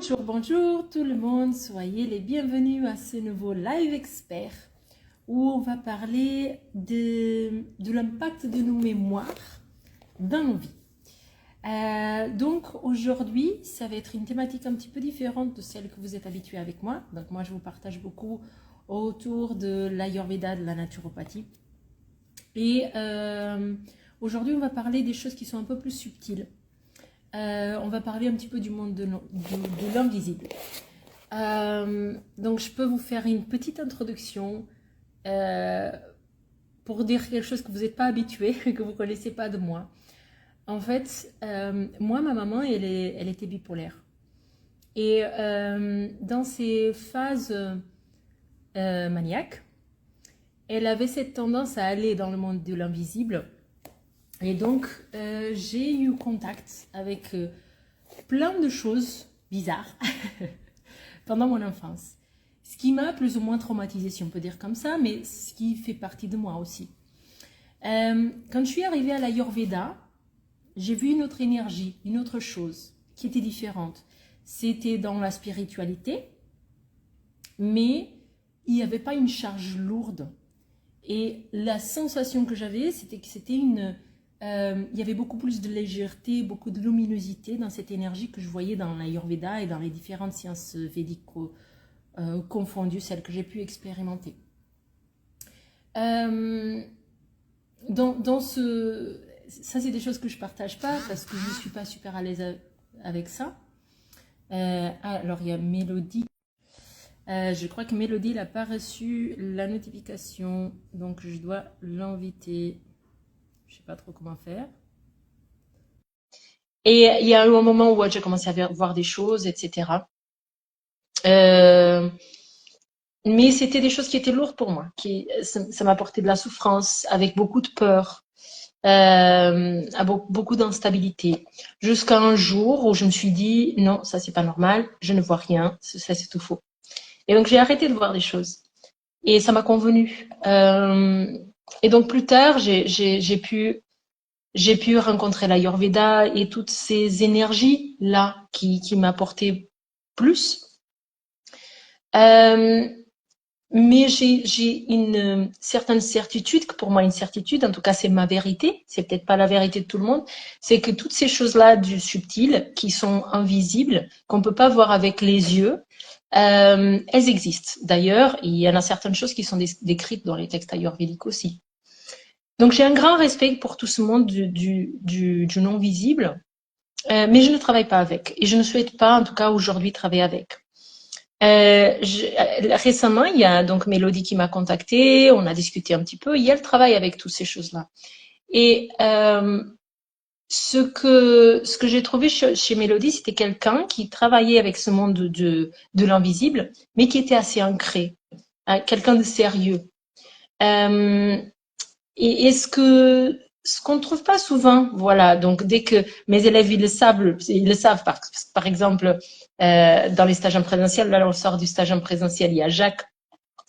Bonjour, bonjour tout le monde, soyez les bienvenus à ce nouveau live expert où on va parler de l'impact de nos mémoires dans nos vies. Donc aujourd'hui, ça va être une thématique un petit peu différente de celle que vous êtes habitués avec moi. Donc moi, je vous partage beaucoup autour de l'Ayurveda, de la naturopathie. Et aujourd'hui, on va parler des choses qui sont un peu plus subtiles. On va parler un petit peu du monde de l'invisible. Donc je peux vous faire une petite introduction pour dire quelque chose que vous n'êtes pas habitué, que vous ne connaissez pas de moi. En fait, moi, ma maman, elle était bipolaire. Et dans ses phases maniaques, elle avait cette tendance à aller dans le monde de l'invisible. Et donc, j'ai eu contact avec plein de choses bizarres pendant mon enfance. Ce qui m'a plus ou moins traumatisée, si on peut dire comme ça, mais ce qui fait partie de moi aussi. Quand je suis arrivée à l'Ayurveda, j'ai vu une autre énergie, une autre chose qui était différente. C'était dans la spiritualité, mais il n'y avait pas une charge lourde. Et la sensation que j'avais, c'était que c'était il y avait beaucoup plus de légèreté, beaucoup de luminosité dans cette énergie que je voyais dans l'Ayurveda et dans les différentes sciences védiques confondues, celles que j'ai pu expérimenter. Ça, c'est des choses que je ne partage pas parce que je ne suis pas super à l'aise avec ça. Alors, il y a Mélodie. Je crois que Mélodie n'a pas reçu la notification, donc je dois l'inviter. Je ne sais pas trop comment faire. Et il y a eu un moment où j'ai commencé à voir des choses, etc. Mais c'était des choses qui étaient lourdes pour moi. Ça m'apportait de la souffrance, avec beaucoup de peur, beaucoup d'instabilité. Jusqu'à un jour où je me suis dit, non, ça c'est pas normal, je ne vois rien, ça c'est tout faux. Et donc j'ai arrêté de voir des choses. Et ça m'a convenu. Et donc plus tard, j'ai pu rencontrer l'Ayurveda et toutes ces énergies-là qui m'apportaient plus. Mais j'ai une certaine certitude, que pour moi une certitude, en tout cas c'est ma vérité, c'est peut-être pas la vérité de tout le monde, c'est que toutes ces choses-là du subtil, qui sont invisibles, qu'on peut pas voir avec les yeux, elles existent. D'ailleurs, il y en a certaines choses qui sont décrites dans les textes ayurvédiques aussi. Donc j'ai un grand respect pour tout ce monde du non-visible, mais je ne travaille pas avec. Et je ne souhaite pas, en tout cas aujourd'hui, travailler avec. Récemment, il y a donc Mélodie qui m'a contactée, on a discuté un petit peu, et elle travaille avec toutes ces choses-là. Et ce que j'ai trouvé chez Mélodie, c'était quelqu'un qui travaillait avec ce monde de l'invisible, mais qui était assez ancré, hein, quelqu'un de sérieux. Et ce qu'on ne trouve pas souvent, voilà. Donc dès que mes élèves ils le savent par exemple dans les stages en présentiel. Là, on sort du stage en présentiel. Il y a Jacques,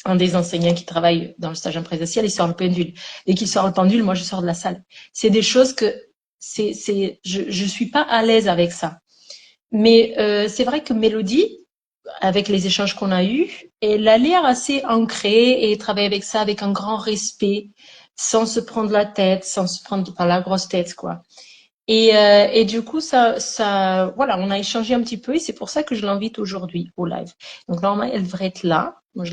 un des enseignants qui travaille dans le stage en présentiel, il sort le pendule. Dès qu'il sort le pendule, moi je sors de la salle. C'est des choses que je suis pas à l'aise avec ça. Mais c'est vrai que Mélodie, avec les échanges qu'on a eus, elle a l'air assez ancrée et travaille avec ça avec un grand respect, sans se prendre la tête, sans se prendre par la grosse tête, quoi. Et du coup, voilà, on a échangé un petit peu et c'est pour ça que je l'invite aujourd'hui au live. Donc normalement, elle devrait être là. Moi,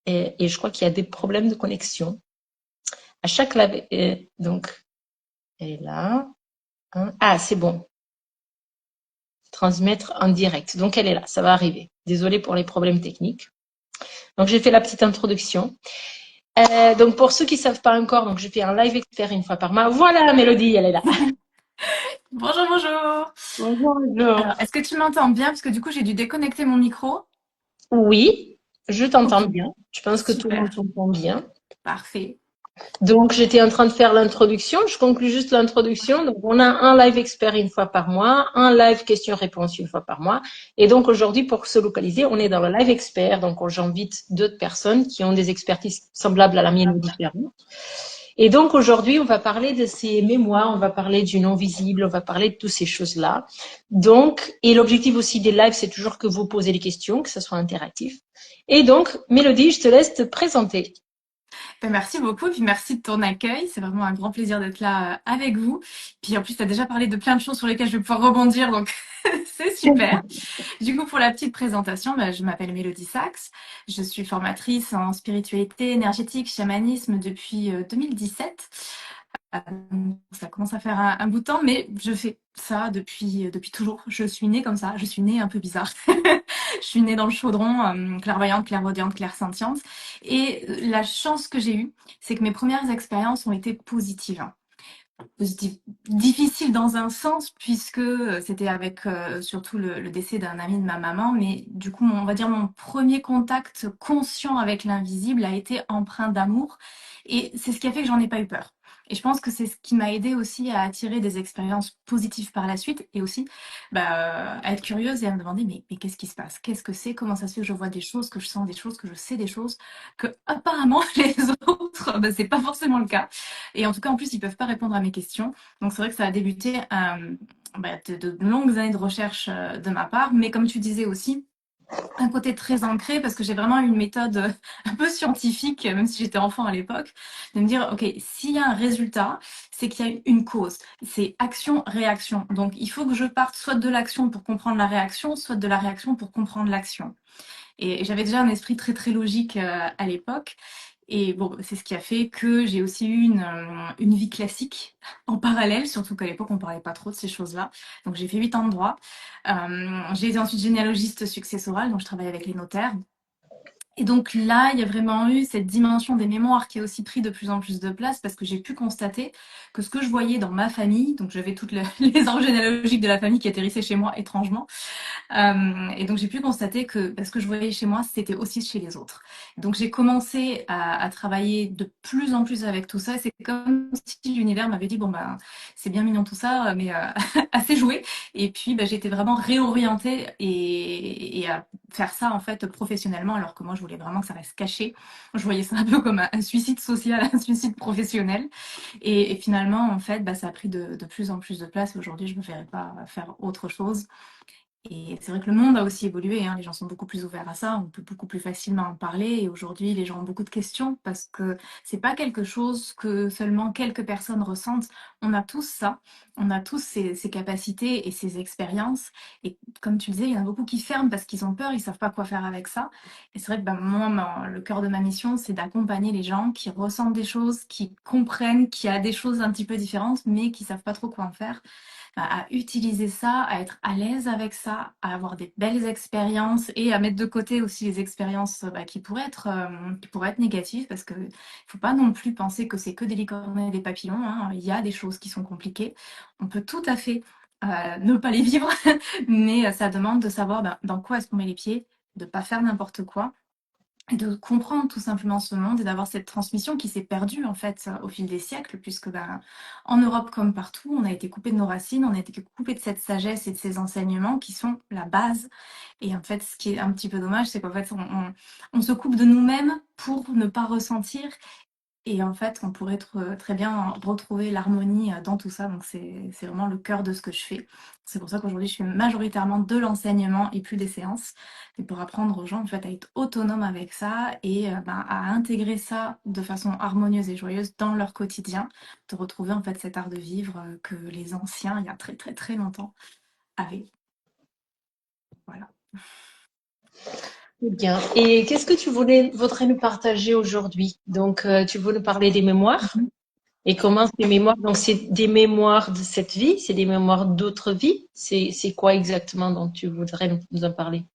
et je crois qu'il y a des problèmes de connexion. À chaque live, donc elle est là. Hein. Ah, c'est bon. Transmettre en direct. Donc elle est là, ça va arriver. Désolée pour les problèmes techniques. Donc j'ai fait la petite introduction. Donc pour ceux qui savent pas encore, donc je fais un live expert une fois par mois. Voilà, Mélodie, elle est là. Bonjour, bonjour. Bonjour, bonjour. Alors, est-ce que tu m'entends bien? Parce que du coup, j'ai dû déconnecter mon micro. Oui, je Ok, t'entends bien. Je pense que tout le monde super, t'entend bien. parfait. Donc, j'étais en train de faire l'introduction. Je conclus juste l'introduction. Donc, on a un live expert une fois par mois, un live question-réponse une fois par mois. Et donc, aujourd'hui, pour se localiser, on est dans le live expert. Donc, j'invite d'autres personnes qui ont des expertises semblables à la mienne ou différentes. Et donc aujourd'hui, on va parler de ces mémoires, on va parler du non visible, on va parler de toutes ces choses-là. Donc, et l'objectif aussi des lives, c'est toujours que vous posez des questions, que ce soit interactif. Et donc, Mélodie, je te laisse te présenter. Ben, merci beaucoup, puis merci de ton accueil. C'est vraiment un grand plaisir d'être là avec vous. Puis en plus, tu as déjà parlé de plein de choses sur lesquelles je vais pouvoir rebondir, donc c'est super. Du coup, pour la petite présentation, ben, je m'appelle Mélodie Sachs. Je suis formatrice en spiritualité énergétique, chamanisme depuis 2017. Euh, Ça commence à faire un bout de temps, mais je fais ça depuis toujours. Je suis née comme ça, je suis née un peu bizarre. Je suis née dans le chaudron, clairvoyante, clairaudiente, clairsentiente. Et la chance que j'ai eue, c'est que mes premières expériences ont été positives. Positives. Difficiles dans un sens, puisque c'était avec surtout le décès d'un ami de ma maman, mais du coup, on va dire mon premier contact conscient avec l'invisible a été empreint d'amour. Et c'est ce qui a fait que j'en ai pas eu peur. Et je pense que c'est ce qui m'a aidé aussi à attirer des expériences positives par la suite et aussi à être curieuse et à me demander mais qu'est-ce qui se passe? Qu'est-ce que c'est? Comment ça se fait que je vois des choses, que je sens des choses, que je sais des choses, que apparemment les autres, c'est pas forcément le cas. Et en tout cas, en plus, ils peuvent pas répondre à mes questions. Donc c'est vrai que ça a débuté de longues années de recherche de ma part. Mais comme tu disais aussi, un côté très ancré parce que j'ai vraiment une méthode un peu scientifique, même si j'étais enfant à l'époque, de me dire, OK, s'il y a un résultat, c'est qu'il y a une cause. C'est action-réaction. Donc, il faut que je parte soit de l'action pour comprendre la réaction, soit de la réaction pour comprendre l'action. Et j'avais déjà un esprit très, très logique à l'époque. Et bon, c'est ce qui a fait que j'ai aussi eu une vie classique en parallèle, surtout qu'à l'époque, on parlait pas trop de ces choses-là. Donc, j'ai fait 8 ans de droit. J'ai été ensuite généalogiste successorale, donc je travaille avec les notaires. Et donc là, il y a vraiment eu cette dimension des mémoires qui a aussi pris de plus en plus de place parce que j'ai pu constater que ce que je voyais dans ma famille, donc j'avais toutes les arbres généalogiques de la famille qui atterrissaient chez moi étrangement, et donc j'ai pu constater que ce que je voyais chez moi, c'était aussi chez les autres. Donc j'ai commencé à travailler de plus en plus avec tout ça. C'est comme si l'univers m'avait dit, bon ben c'est bien mignon tout ça, mais assez joué. Et puis j'ai été vraiment réorientée et à faire ça en fait professionnellement, alors que moi je voulais vraiment que ça reste caché. Je voyais ça un peu comme un suicide social, un suicide professionnel. Et finalement, en fait, ça a pris de plus en plus de place. Aujourd'hui, je ne me verrais pas faire autre chose. Et c'est vrai que le monde a aussi évolué, hein. Les gens sont beaucoup plus ouverts à ça, on peut beaucoup plus facilement en parler. Et aujourd'hui, les gens ont beaucoup de questions parce que c'est pas quelque chose que seulement quelques personnes ressentent. On a tous ça, on a tous ces capacités et ces expériences. Et comme tu disais, il y en a beaucoup qui ferment parce qu'ils ont peur, ils savent pas quoi faire avec ça. Et c'est vrai que moi, le cœur de ma mission, c'est d'accompagner les gens qui ressentent des choses, qui comprennent qu'il y a des choses un petit peu différentes, mais qui savent pas trop quoi en faire, à utiliser ça, à être à l'aise avec ça, à avoir des belles expériences et à mettre de côté aussi les expériences qui pourraient être négatives parce que faut pas non plus penser que c'est que des licornes et des papillons, hein. Il y a des choses qui sont compliquées. On peut tout à fait ne pas les vivre, mais ça demande de savoir dans quoi est-ce qu'on met les pieds, de pas faire n'importe quoi et de comprendre tout simplement ce monde et d'avoir cette transmission qui s'est perdue en fait au fil des siècles, puisque en Europe comme partout, on a été coupé de nos racines, on a été coupé de cette sagesse et de ces enseignements qui sont la base. Et en fait, ce qui est un petit peu dommage, c'est qu'en fait, on se coupe de nous-mêmes pour ne pas ressentir et en fait, on pourrait très bien retrouver l'harmonie dans tout ça. Donc, c'est vraiment le cœur de ce que je fais. C'est pour ça qu'aujourd'hui, je fais majoritairement de l'enseignement et plus des séances. Et pour apprendre aux gens, en fait, à être autonomes avec ça et à intégrer ça de façon harmonieuse et joyeuse dans leur quotidien. De retrouver, en fait, cet art de vivre que les anciens, il y a très, très, très longtemps, avaient. Voilà. Bien. Et qu'est-ce que tu voudrais nous partager aujourd'hui? Donc, tu veux nous parler des mémoires? Et comment ces mémoires, donc c'est des mémoires de cette vie, c'est des mémoires d'autres vies, c'est quoi exactement dont tu voudrais nous en parler?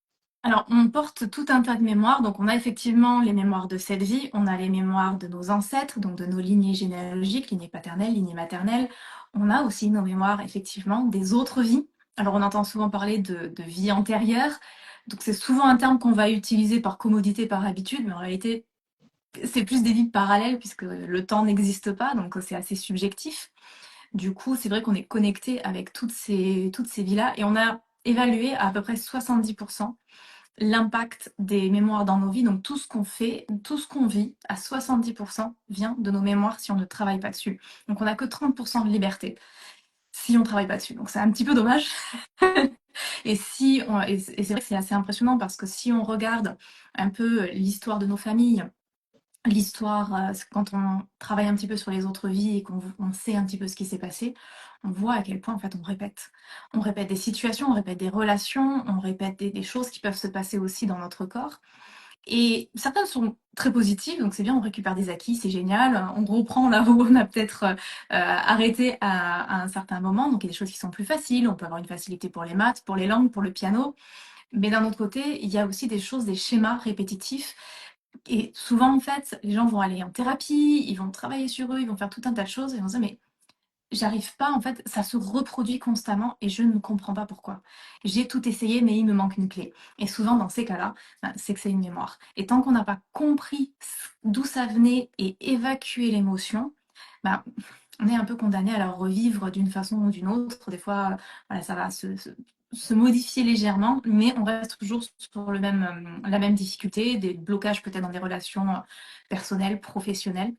Alors, on porte tout un tas de mémoires. Donc, on a effectivement les mémoires de cette vie, on a les mémoires de nos ancêtres, donc de nos lignées généalogiques, lignée paternelle, lignée maternelle. On a aussi nos mémoires, effectivement, des autres vies. Alors, on entend souvent parler de vie antérieure. Donc, c'est souvent un terme qu'on va utiliser par commodité, par habitude, mais en réalité, c'est plus des vies parallèles puisque le temps n'existe pas, donc c'est assez subjectif. Du coup, c'est vrai qu'on est connecté avec toutes ces vies-là et on a évalué à peu près 70% l'impact des mémoires dans nos vies. Donc tout ce qu'on fait, tout ce qu'on vit, à 70% vient de nos mémoires si on ne travaille pas dessus. Donc on n'a que 30% de liberté si on ne travaille pas dessus. Donc c'est un petit peu dommage. Et c'est vrai que c'est assez impressionnant parce que si on regarde un peu l'histoire de nos familles, l'histoire, quand on travaille un petit peu sur les autres vies et qu'on sait un petit peu ce qui s'est passé, on voit à quel point en fait on répète. On répète des situations, on répète des relations, on répète des choses qui peuvent se passer aussi dans notre corps. Et certaines sont très positives, donc c'est bien, on récupère des acquis, c'est génial. On reprend là où on a peut-être arrêté à un certain moment. Donc il y a des choses qui sont plus faciles, on peut avoir une facilité pour les maths, pour les langues, pour le piano. Mais d'un autre côté, il y a aussi des choses, des schémas répétitifs. Et souvent, en fait, les gens vont aller en thérapie, ils vont travailler sur eux, ils vont faire tout un tas de choses, et ils vont se dire, mais j'arrive pas, en fait, ça se reproduit constamment et je ne comprends pas pourquoi. J'ai tout essayé, mais il me manque une clé. Et souvent, dans ces cas-là, ben, c'est que c'est une mémoire. Et tant qu'on n'a pas compris d'où ça venait et évacué l'émotion, ben, on est un peu condamné à la revivre d'une façon ou d'une autre. Des fois, voilà, ça va se modifier légèrement, mais on reste toujours sur la même difficulté, des blocages peut-être dans des relations personnelles, professionnelles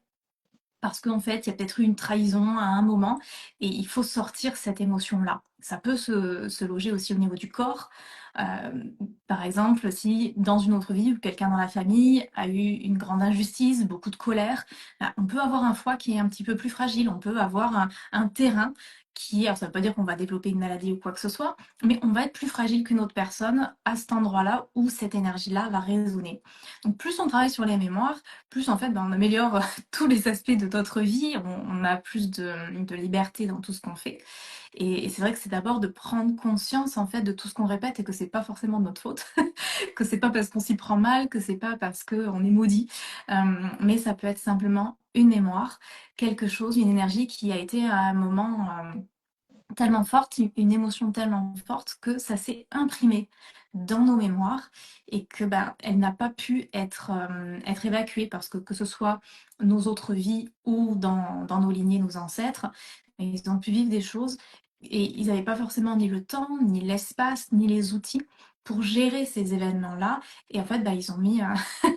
parce qu'en fait, il y a peut-être eu une trahison à un moment et il faut sortir cette émotion-là. Ça peut se loger aussi au niveau du corps. Euh, Par exemple, si dans une autre vie, quelqu'un dans la famille a eu une grande injustice, beaucoup de colère, on peut avoir un foie qui est un petit peu plus fragile, on peut avoir un terrain qui, alors ça ne veut pas dire qu'on va développer une maladie ou quoi que ce soit, mais on va être plus fragile qu'une autre personne à cet endroit-là où cette énergie-là va résonner. Donc plus on travaille sur les mémoires, plus en fait ben, on améliore tous les aspects de notre vie, on a plus de liberté dans tout ce qu'on fait. Et c'est vrai que c'est d'abord de prendre conscience en fait de tout ce qu'on répète et que c'est pas forcément de notre faute, que c'est pas parce qu'on s'y prend mal, que c'est pas parce qu'on est maudit, mais ça peut être simplement une mémoire, quelque chose, une énergie qui a été à un moment tellement forte, une émotion tellement forte que ça s'est imprimé dans nos mémoires et que ben, elle n'a pas pu être évacuée parce que ce soit nos autres vies ou dans nos lignées, nos ancêtres, ils ont pu vivre des choses et ils n'avaient pas forcément ni le temps, ni l'espace, ni les outils pour gérer ces événements-là. Et en fait, ben, ils ont mis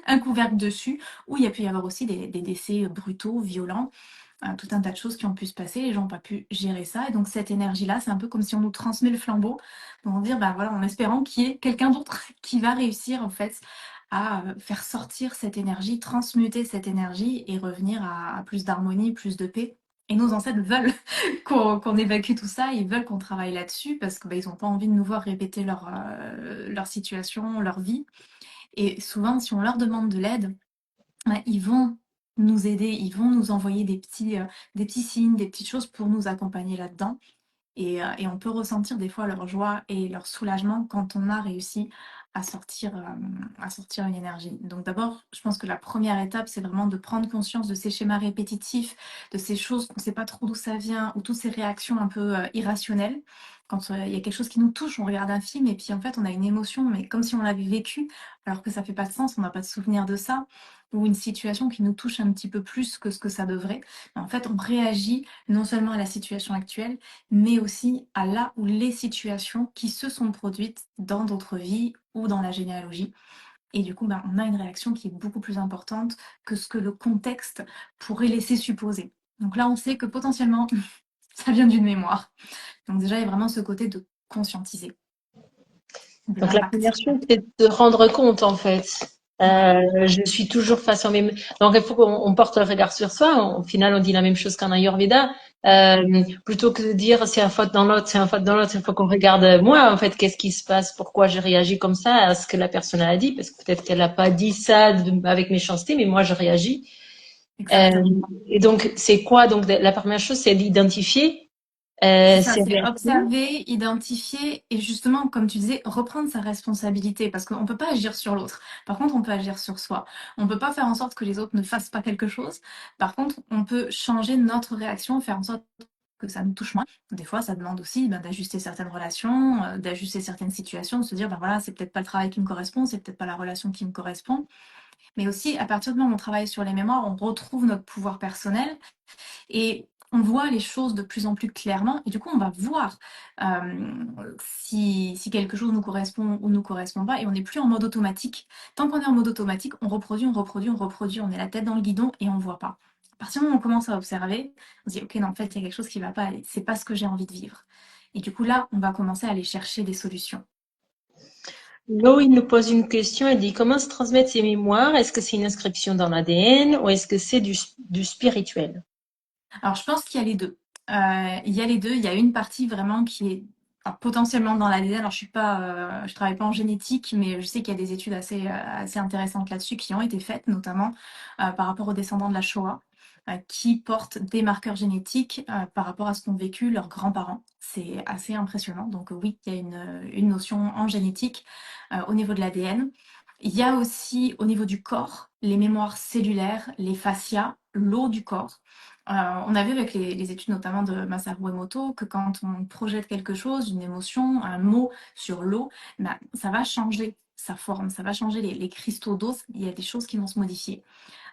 un couvercle dessus où il y a pu y avoir aussi des décès brutaux, violents tout un tas de choses qui ont pu se passer, les gens n'ont pas pu gérer ça. Et donc cette énergie-là, c'est un peu comme si on nous transmet le flambeau pour dire, bah voilà, en espérant qu'il y ait quelqu'un d'autre qui va réussir en fait à faire sortir cette énergie, transmuter cette énergie et revenir à plus d'harmonie, plus de paix. Et nos ancêtres veulent qu'on évacue tout ça, ils veulent qu'on travaille là-dessus parce qu'ils bah, n'ont pas envie de nous voir répéter leur situation, leur vie. Et souvent, si on leur demande de l'aide, ouais, ils vont nous aider, ils vont nous envoyer des petits signes, des petites choses pour nous accompagner là-dedans. Et on peut ressentir des fois leur joie et leur soulagement quand on a réussi à sortir une énergie. Donc d'abord, je pense que la première étape, c'est vraiment de prendre conscience de ces schémas répétitifs, de ces choses qu'on ne sait pas trop d'où ça vient, ou toutes ces réactions un peu irrationnelles. Quand il y a quelque chose qui nous touche, on regarde un film et puis en fait on a une émotion, mais comme si on l'avait vécu, alors que ça fait pas de sens, on n'a pas de souvenir de ça, ou une situation qui nous touche un petit peu plus que ce que ça devrait. En fait, on réagit non seulement à la situation actuelle, mais aussi à là où les situations qui se sont produites dans d'autres vies ou dans la généalogie. Et du coup, ben, on a une réaction qui est beaucoup plus importante que ce que le contexte pourrait laisser supposer. Donc là, on sait que potentiellement, ça vient d'une mémoire. Donc déjà, il y a vraiment ce côté de conscientiser de Donc la première l'impact. chose, c'est de rendre compte en fait. Je suis toujours face au même. Donc il faut qu'on porte le regard sur soi. Au final, on dit la même chose qu'en Ayurveda. Plutôt que de dire c'est un faute dans l'autre, c'est un faute dans l'autre, il faut qu'on regarde moi en fait, qu'est-ce qui se passe, pourquoi je réagis comme ça à ce que la personne a dit, parce que peut-être qu'elle n'a pas dit ça avec méchanceté, mais moi je réagis. Euh, Exactement. et donc c'est quoi? Donc la première chose, c'est d'identifier C'est ça, ses c'est réactions. observer, identifier et justement, comme tu disais, reprendre sa responsabilité parce qu'on ne peut pas agir sur l'autre. Par contre, on peut agir sur soi. On ne peut pas faire en sorte que les autres ne fassent pas quelque chose. Par contre, on peut changer notre réaction, faire en sorte que ça nous touche moins. Des fois, ça demande aussi ben, d'ajuster certaines relations, d'ajuster certaines situations, de se dire, ben voilà, c'est peut-être pas le travail qui me correspond, c'est peut-être pas la relation qui me correspond. Mais aussi, à partir du moment où on travaille sur les mémoires, on retrouve notre pouvoir personnel et on voit les choses de plus en plus clairement et du coup on va voir si quelque chose nous correspond ou nous correspond pas et on n'est plus en mode automatique. Tant qu'on est en mode automatique, on reproduit, on reproduit, on reproduit, on est la tête dans le guidon et on voit pas. À partir du moment où on commence à observer, on se dit ok non en fait il y a quelque chose qui va pas, c'est pas ce que j'ai envie de vivre. Et du coup là on va commencer à aller chercher des solutions. Lo, il nous pose une question, il dit comment se transmettre ces mémoires? Est-ce que c'est une inscription dans l'ADN ou est-ce que c'est du spirituel? Alors, je pense qu'il y a les deux. Il y a les deux. Il y a une partie vraiment qui est alors, potentiellement dans l'ADN. Alors, je travaille pas en génétique, mais je sais qu'il y a des études assez intéressantes là-dessus qui ont été faites, notamment par rapport aux descendants de la Shoah, qui portent des marqueurs génétiques par rapport à ce qu'ont vécu leurs grands-parents. C'est assez impressionnant. Donc, oui, il y a une notion en génétique au niveau de l'ADN. Il y a aussi au niveau du corps les mémoires cellulaires, les fascias, l'eau du corps. On a vu avec les études notamment de Masaru Emoto que quand on projette quelque chose, une émotion, un mot sur l'eau, ben, ça va changer sa forme, ça va changer les cristaux d'eau, il y a des choses qui vont se modifier.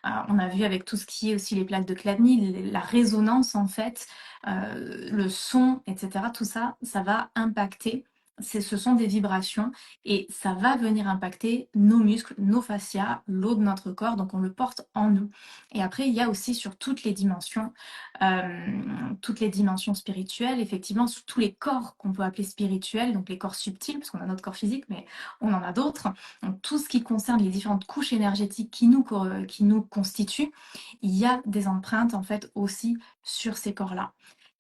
On a vu avec tout ce qui est aussi les plaques de Chladni, la résonance en fait, le son, etc. Tout ça, ça va impacter. Ce sont des vibrations et ça va venir impacter nos muscles, nos fascias, l'eau de notre corps, donc on le porte en nous. Et après, il y a aussi sur toutes les dimensions spirituelles, effectivement, sur tous les corps qu'on peut appeler spirituels, donc les corps subtils, parce qu'on a notre corps physique, mais on en a d'autres. Donc, tout ce qui concerne les différentes couches énergétiques qui nous constituent, il y a des empreintes en fait aussi sur ces corps-là.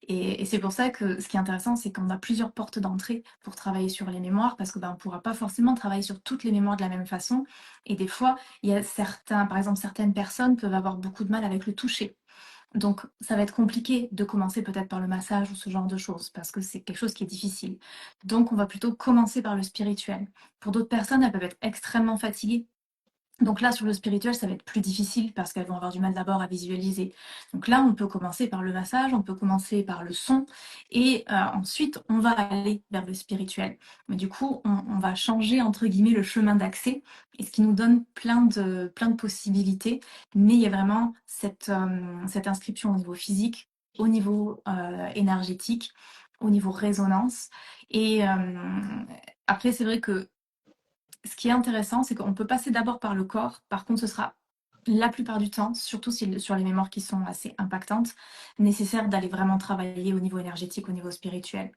Et c'est pour ça que ce qui est intéressant, c'est qu'on a plusieurs portes d'entrée pour travailler sur les mémoires, parce que ben, on ne pourra pas forcément travailler sur toutes les mémoires de la même façon. Et des fois, il y a par exemple, certaines personnes peuvent avoir beaucoup de mal avec le toucher. Donc, ça va être compliqué de commencer peut-être par le massage ou ce genre de choses, parce que c'est quelque chose qui est difficile. Donc, on va plutôt commencer par le spirituel. Pour d'autres personnes, elles peuvent être extrêmement fatiguées. Donc là, sur le spirituel, ça va être plus difficile parce qu'elles vont avoir du mal d'abord à visualiser. Donc là, on peut commencer par le massage, on peut commencer par le son, et ensuite, on va aller vers le spirituel. Mais du coup, on va changer, entre guillemets, le chemin d'accès, et ce qui nous donne plein de possibilités. Mais il y a vraiment cette inscription au niveau physique, au niveau énergétique, au niveau résonance. Et après, c'est vrai que ce qui est intéressant, c'est qu'on peut passer d'abord par le corps. Par contre, ce sera la plupart du temps, surtout sur les mémoires qui sont assez impactantes, nécessaire d'aller vraiment travailler au niveau énergétique, au niveau spirituel.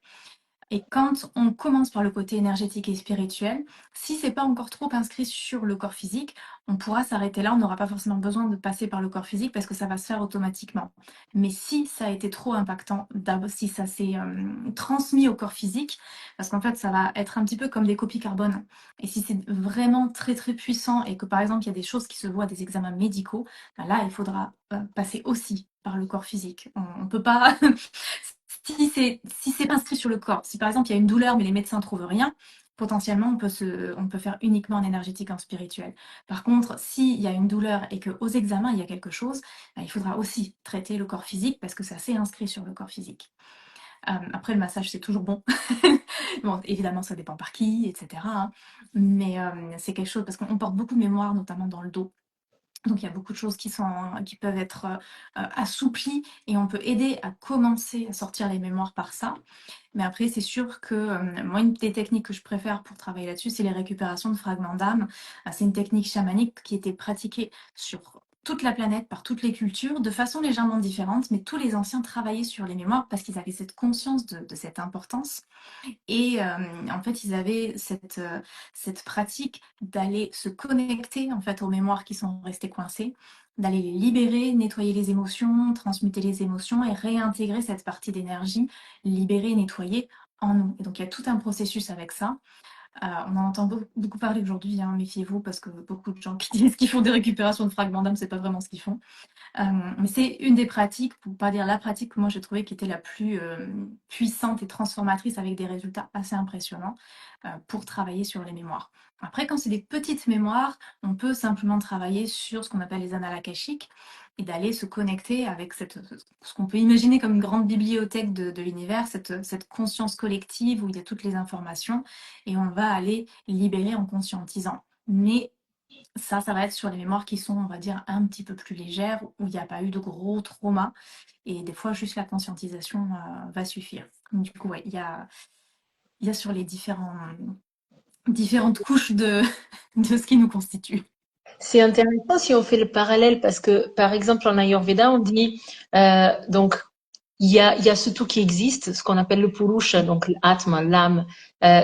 Et quand on commence par le côté énergétique et spirituel, si c'est pas encore trop inscrit sur le corps physique, on pourra s'arrêter là. On n'aura pas forcément besoin de passer par le corps physique parce que ça va se faire automatiquement. Mais si ça a été trop impactant, si ça s'est transmis au corps physique, parce qu'en fait ça va être un petit peu comme des copies carbone. Et si c'est vraiment très très puissant et que par exemple il y a des choses qui se voient des examens médicaux, ben là il faudra passer aussi par le corps physique. On peut pas si c'est inscrit sur le corps, si par exemple il y a une douleur mais les médecins ne trouvent rien, potentiellement on peut faire uniquement en énergétique, en spirituel. Par contre, s'il y a une douleur et qu'aux examens il y a quelque chose, ben, il faudra aussi traiter le corps physique parce que ça s'est inscrit sur le corps physique. Après, le massage, c'est toujours bon. Bon, évidemment, ça dépend par qui, etc. Hein. Mais c'est quelque chose, parce qu'on porte beaucoup de mémoire, notamment dans le dos. Donc il y a beaucoup de choses qui peuvent être assouplies et on peut aider à commencer à sortir les mémoires par ça. Mais après, c'est sûr que moi, une des techniques que je préfère pour travailler là-dessus, c'est les récupérations de fragments d'âme. C'est une technique chamanique qui était pratiquée sur toute la planète, par toutes les cultures, de façon légèrement différente, mais tous les anciens travaillaient sur les mémoires parce qu'ils avaient cette conscience de cette importance. Et en fait, ils avaient cette pratique d'aller se connecter en fait aux mémoires qui sont restées coincées, d'aller les libérer, nettoyer les émotions, transmuter les émotions et réintégrer cette partie d'énergie libérée, nettoyée en nous. Et donc il y a tout un processus avec ça. On en entend beaucoup parler aujourd'hui, hein, méfiez-vous, parce que beaucoup de gens qui disent qu'ils font des récupérations de fragments d'âme, c'est pas vraiment ce qu'ils font. Mais c'est une des pratiques, pour pas dire la pratique que moi j'ai trouvé qui était la plus puissante et transformatrice avec des résultats assez impressionnants pour travailler sur les mémoires. Après, quand c'est des petites mémoires, on peut simplement travailler sur ce qu'on appelle les annales akashiques et d'aller se connecter avec ce qu'on peut imaginer comme une grande bibliothèque de l'univers, cette conscience collective où il y a toutes les informations et on va aller libérer en conscientisant. Mais Ça va être sur les mémoires qui sont, on va dire, un petit peu plus légères, où il n'y a pas eu de gros traumas. Et des fois, juste la conscientisation va suffire. Donc, du coup, ouais, il y a sur les différentes couches de ce qui nous constitue. C'est intéressant si on fait le parallèle parce que, par exemple, en Ayurveda, on dit donc il y a ce tout qui existe, ce qu'on appelle le Purusha, donc l'Atma, l'âme,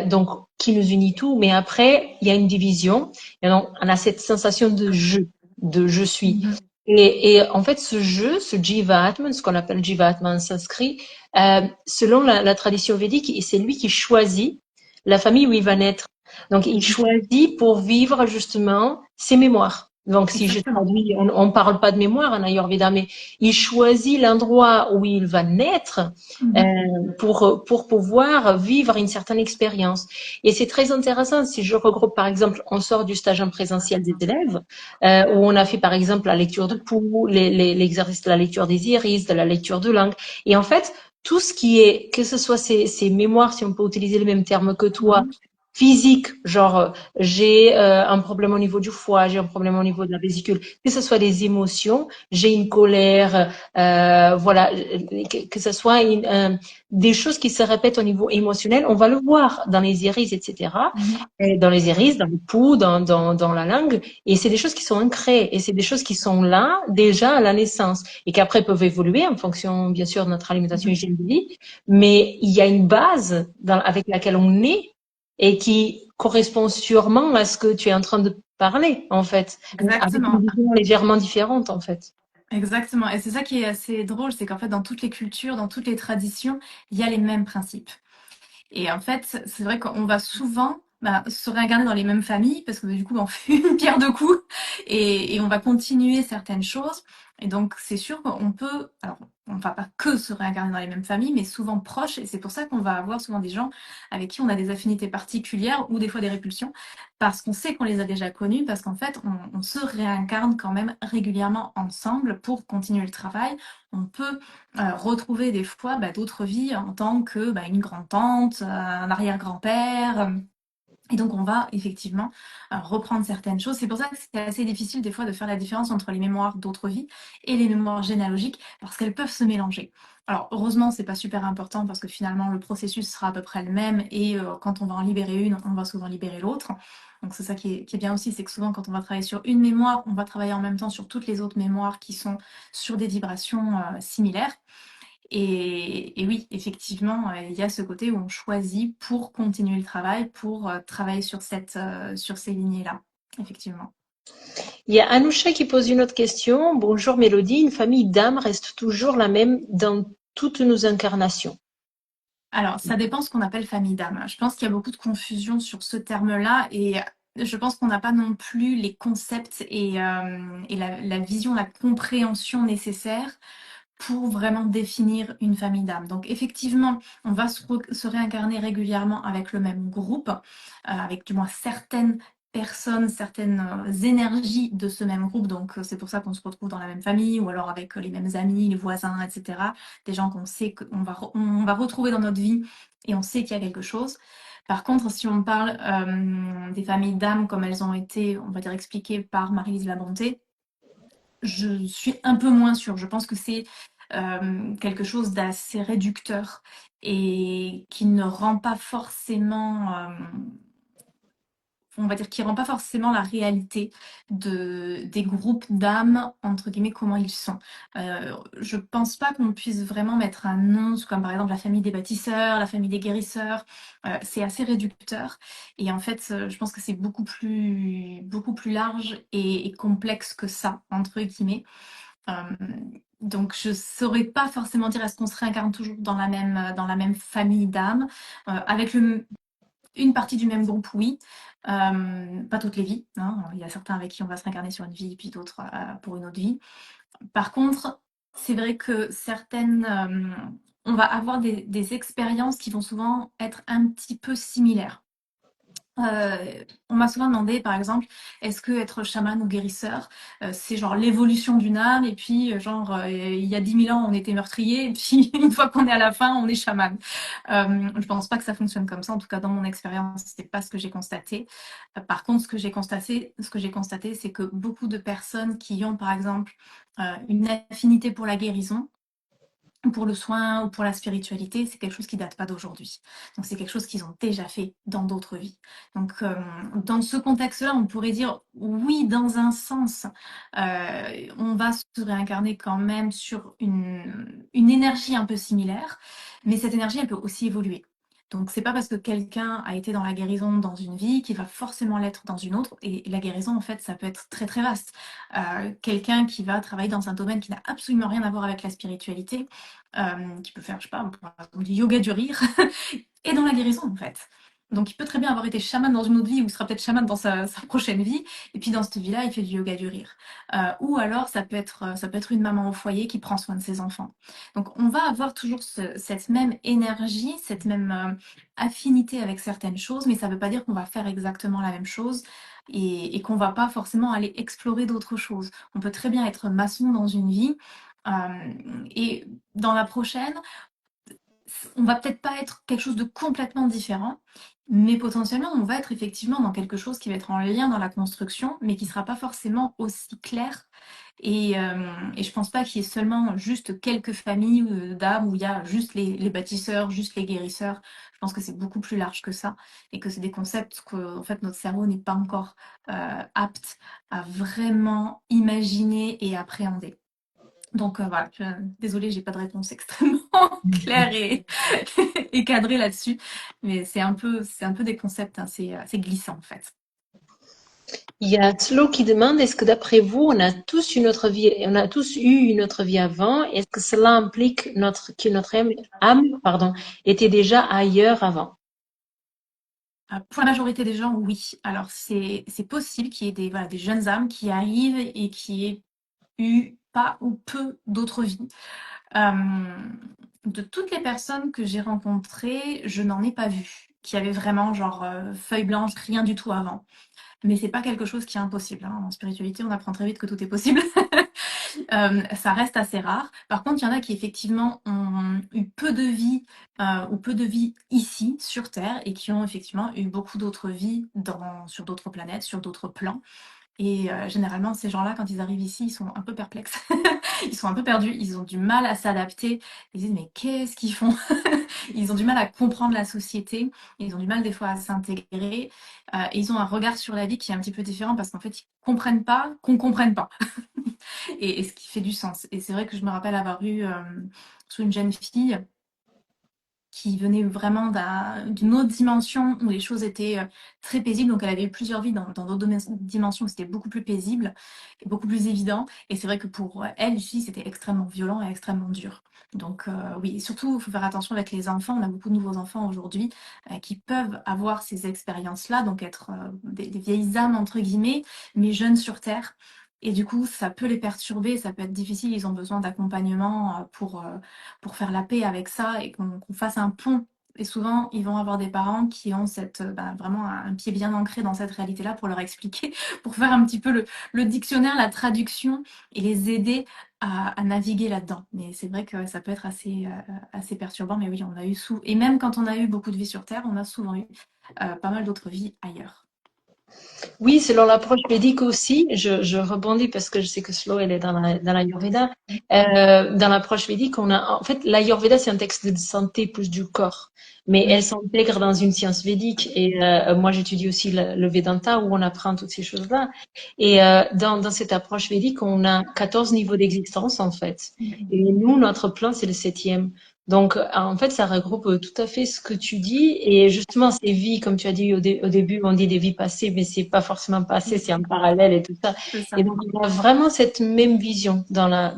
donc qui nous unit tout. Mais après, il y a une division et donc on a cette sensation de je suis. Mhm. Et en fait, ce je, ce Jiva Atman, ce qu'on appelle Jiva Atman en sanskrit, selon la tradition védique, et c'est lui qui choisit la famille où il va naître. Donc, il choisit pour vivre justement ses mémoires. Donc, si je Exactement. traduis, on parle pas de mémoire en Ayurveda, mais il choisit l'endroit où il va naître euh, Mhm. pour pouvoir vivre une certaine expérience. Et c'est très intéressant. Si je regroupe, par exemple, on sort du stage en présentiel des élèves, où on a fait, par exemple, la lecture de pouls, l'exercice de la lecture des iris, de la lecture de langue. Et en fait, tout ce qui est, que ce soit ces mémoires, si on peut utiliser le même terme que toi, Mhm. physique, genre j'ai un problème au niveau du foie, j'ai un problème au niveau de la vésicule, que ce soit des émotions, j'ai une colère, voilà, que ce soit des choses qui se répètent au niveau émotionnel, on va le voir dans les iris, etc. Mhm. Et dans les iris, dans le pouls, dans la langue, et c'est des choses qui sont ancrées, et c'est des choses qui sont là déjà à la naissance, et qui après peuvent évoluer en fonction, bien sûr, de notre alimentation et Mhm. hygiène de vie, mais il y a une base avec laquelle on est et qui correspond sûrement à ce que tu es en train de parler, en fait, avec une Exactement. vision légèrement différente, en fait. Exactement. Et c'est ça qui est assez drôle, c'est qu'en fait, dans toutes les cultures, dans toutes les traditions, il y a les mêmes principes. Et en fait, c'est vrai qu'on va souvent se réincarner dans les mêmes familles parce que du coup, on fait une pierre deux coups et on va continuer certaines choses. Et donc, c'est sûr qu'on peut, alors, on va pas que se réincarner dans les mêmes familles, mais souvent proches. Et c'est pour ça qu'on va avoir souvent des gens avec qui on a des affinités particulières ou des fois des répulsions parce qu'on sait qu'on les a déjà connus, parce qu'en fait, on se réincarne quand même régulièrement ensemble pour continuer le travail. On peut retrouver des fois d'autres vies en tant que une grande-tante, un arrière-grand-père. Et donc on va effectivement reprendre certaines choses. C'est pour ça que c'est assez difficile des fois de faire la différence entre les mémoires d'autres vies et les mémoires généalogiques parce qu'elles peuvent se mélanger. Alors heureusement c'est pas super important parce que finalement le processus sera à peu près le même et quand on va en libérer une, on va souvent libérer l'autre. Donc c'est ça qui est bien aussi, c'est que souvent quand on va travailler sur une mémoire, on va travailler en même temps sur toutes les autres mémoires qui sont sur des vibrations similaires. Et oui, effectivement, il y a ce côté où on choisit pour continuer le travail, pour travailler sur sur ces lignées-là, effectivement. Il y a Anoucha qui pose une autre question. Bonjour Mélodie, une famille d'âmes reste toujours la même dans toutes nos incarnations. Alors, ça dépend ce qu'on appelle famille d'âme. Je pense qu'il y a beaucoup de confusion sur ce terme-là et je pense qu'on n'a pas non plus les concepts et la vision, la compréhension nécessaire pour vraiment définir une famille d'âmes. Donc effectivement, on va se réincarner régulièrement avec le même groupe, avec du moins certaines personnes, certaines énergies de ce même groupe. Donc c'est pour ça qu'on se retrouve dans la même famille ou alors avec les mêmes amis, les voisins, etc. Des gens qu'on sait on va retrouver dans notre vie et on sait qu'il y a quelque chose. Par contre, si on parle des familles d'âmes comme elles ont été, on va dire, expliquées par Marie-Lise Labonté, je suis un peu moins sûre. Je pense que c'est quelque chose d'assez réducteur et qui ne rend pas forcément, on va dire, qui rend pas forcément la réalité des groupes d'âmes, entre guillemets, comment ils sont. Je pense pas qu'on puisse vraiment mettre un nom, comme par exemple la famille des bâtisseurs, la famille des guérisseurs. C'est assez réducteur. Et en fait, je pense que c'est beaucoup plus large et complexe que ça, entre guillemets. Euh, donc je saurais pas forcément dire est-ce qu'on se réincarne toujours dans la même famille d'âmes. Avec une partie du même groupe, oui. Pas toutes les vies, hein. Il y a certains avec qui on va se réincarner sur une vie, puis d'autres pour une autre vie. Par contre, c'est vrai que on va avoir des expériences qui vont souvent être un petit peu similaires. On m'a souvent demandé, par exemple, est-ce que être chaman ou guérisseur, c'est genre l'évolution d'une âme, et puis il y a 10 000 ans, on était meurtrier, et puis une fois qu'on est à la fin, on est chaman. Je pense pas que ça fonctionne comme ça. En tout cas, dans mon expérience, c'est pas ce que j'ai constaté. Par contre, ce que j'ai constaté, c'est que beaucoup de personnes qui ont, par exemple, une affinité pour la guérison, pour le soin ou pour la spiritualité, c'est quelque chose qui date pas d'aujourd'hui. Donc c'est quelque chose qu'ils ont déjà fait dans d'autres vies. Donc dans ce contexte-là, on pourrait dire oui, dans un sens, on va se réincarner quand même sur une énergie un peu similaire, mais cette énergie, elle peut aussi évoluer. Donc c'est pas parce que quelqu'un a été dans la guérison dans une vie qu'il va forcément l'être dans une autre. Et la guérison, en fait, ça peut être très très vaste. Quelqu'un qui va travailler dans un domaine qui n'a absolument rien à voir avec la spiritualité, qui peut faire, je sais pas, par exemple, du yoga du rire, et dans la guérison en fait. Donc il peut très bien avoir été chaman dans une autre vie, ou sera peut-être chaman dans sa prochaine vie, et puis dans cette vie-là, il fait du yoga du rire. Ou alors ça peut être une maman au foyer qui prend soin de ses enfants. Donc on va avoir toujours cette même énergie, cette même affinité avec certaines choses, mais ça ne veut pas dire qu'on va faire exactement la même chose. Et qu'on va pas forcément aller explorer d'autres choses. On peut très bien être maçon dans une vie, et dans la prochaine, on va peut-être pas être quelque chose de complètement différent, mais potentiellement, on va être effectivement dans quelque chose qui va être en lien dans la construction, mais qui sera pas forcément aussi clair. Et je pense pas qu'il y ait seulement juste quelques familles d'âmes où il y a juste les bâtisseurs, juste les guérisseurs. Je pense que c'est beaucoup plus large que ça, et que c'est des concepts que, en fait, notre cerveau n'est pas encore apte à vraiment imaginer et appréhender. Donc voilà, désolée, j'ai pas de réponse extrêmement claire et cadrée là-dessus, mais c'est un peu des concepts assez glissants en fait. Il y a Slo qui demande, est-ce que d'après vous, on a tous eu une autre vie avant? Est-ce que cela implique que notre âme, pardon, était déjà ailleurs avant? Pour la majorité des gens, oui. Alors c'est possible qu'il y ait des jeunes âmes qui arrivent et qui aient eu pas ou peu d'autres vies. Euh, de toutes les personnes que j'ai rencontrées, je n'en ai pas vu qui avaient vraiment genre feuille blanche, rien du tout avant. Mais c'est pas quelque chose qui est impossible, hein. En spiritualité, on apprend très vite que tout est possible. Ça reste assez rare. Par contre, il y en a qui effectivement ont eu peu de vie, ou peu de vie ici sur Terre, et qui ont effectivement eu beaucoup d'autres vies sur d'autres planètes, sur d'autres plans. Et généralement, ces gens-là, quand ils arrivent ici, ils sont un peu perplexes. Ils sont un peu perdus, ils ont du mal à s'adapter. Ils disent, mais qu'est-ce qu'ils font? Ils ont du mal à comprendre la société, ils ont du mal des fois à s'intégrer, et ils ont un regard sur la vie qui est un petit peu différent, parce qu'en fait, ils comprennent pas qu'on comprenne pas. Et ce qui fait du sens. Et c'est vrai que je me rappelle avoir eu sous une jeune fille qui venait vraiment d'une autre dimension où les choses étaient très paisibles. Donc elle avait eu plusieurs vies dans d'autres dimensions où c'était beaucoup plus paisible et beaucoup plus évident. Et c'est vrai que pour elle, ici, c'était extrêmement violent et extrêmement dur. Donc oui, et surtout, il faut faire attention avec les enfants. On a beaucoup de nouveaux enfants aujourd'hui qui peuvent avoir ces expériences-là, donc être des vieilles âmes, entre guillemets, mais jeunes sur Terre. Et du coup, ça peut les perturber, ça peut être difficile. Ils ont besoin d'accompagnement pour faire la paix avec ça, et qu'on fasse un pont. Et souvent, ils vont avoir des parents qui ont vraiment un pied bien ancré dans cette réalité-là, pour leur expliquer, pour faire un petit peu le dictionnaire, la traduction, et les aider à naviguer là-dedans. Mais c'est vrai que ça peut être assez perturbant. Mais oui, on a eu et même quand on a eu beaucoup de vie sur Terre, on a souvent eu pas mal d'autres vies ailleurs. Oui, selon l'approche védique aussi, je rebondis parce que je sais que Slo, elle est dans l'Ayurveda. Dans l'approche védique, en fait, l'Ayurveda, c'est un texte de santé plus du corps, mais elle Oui. s'intègre dans une science védique. Et moi, j'étudie aussi le Vedanta où on apprend toutes ces choses-là. Et dans cette approche védique, on a 14 niveaux d'existence, en fait. Et nous, notre plan, c'est le septième. Donc, en fait, ça regroupe tout à fait ce que tu dis. Et justement, ces vies, comme tu as dit au début, on dit des vies passées, mais c'est pas forcément passé, c'est en parallèle et tout ça. C'est ça. Et donc, on a vraiment cette même vision dans la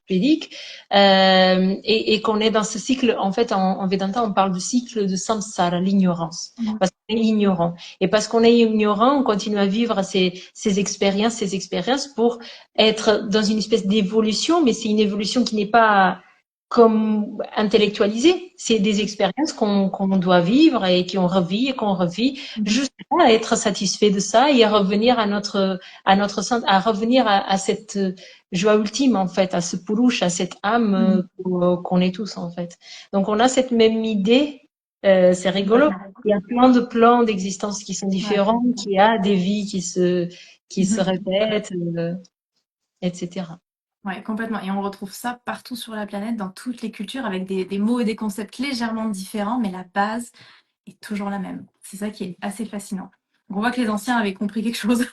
védique, et qu'on est dans ce cycle. En fait, en Vedanta, on parle du cycle de samsara, l'ignorance. Parce qu'on est ignorant. Et parce qu'on est ignorant, on continue à vivre ces expériences pour être dans une espèce d'évolution, mais c'est une évolution qui n'est pas comme intellectualiser. C'est des expériences qu'on doit vivre et qu'on revit et qu'on revit Mhm. jusqu'à être satisfait de ça et à revenir à notre centre, à revenir à cette joie ultime, en fait, à ce purush, à cette âme Mhm. qu'on est tous, en fait. Donc, on a cette même idée. C'est rigolo. Complètement. Il y a plein de plans d'existence qui sont Ouais. différents, qui a des vies qui se Mhm. répètent, etc. Ouais, complètement. Et on retrouve ça partout sur la planète, dans toutes les cultures, avec des mots et des concepts légèrement différents, mais la base est toujours la même. C'est ça qui est assez fascinant. Donc, on voit que les anciens avaient compris quelque chose.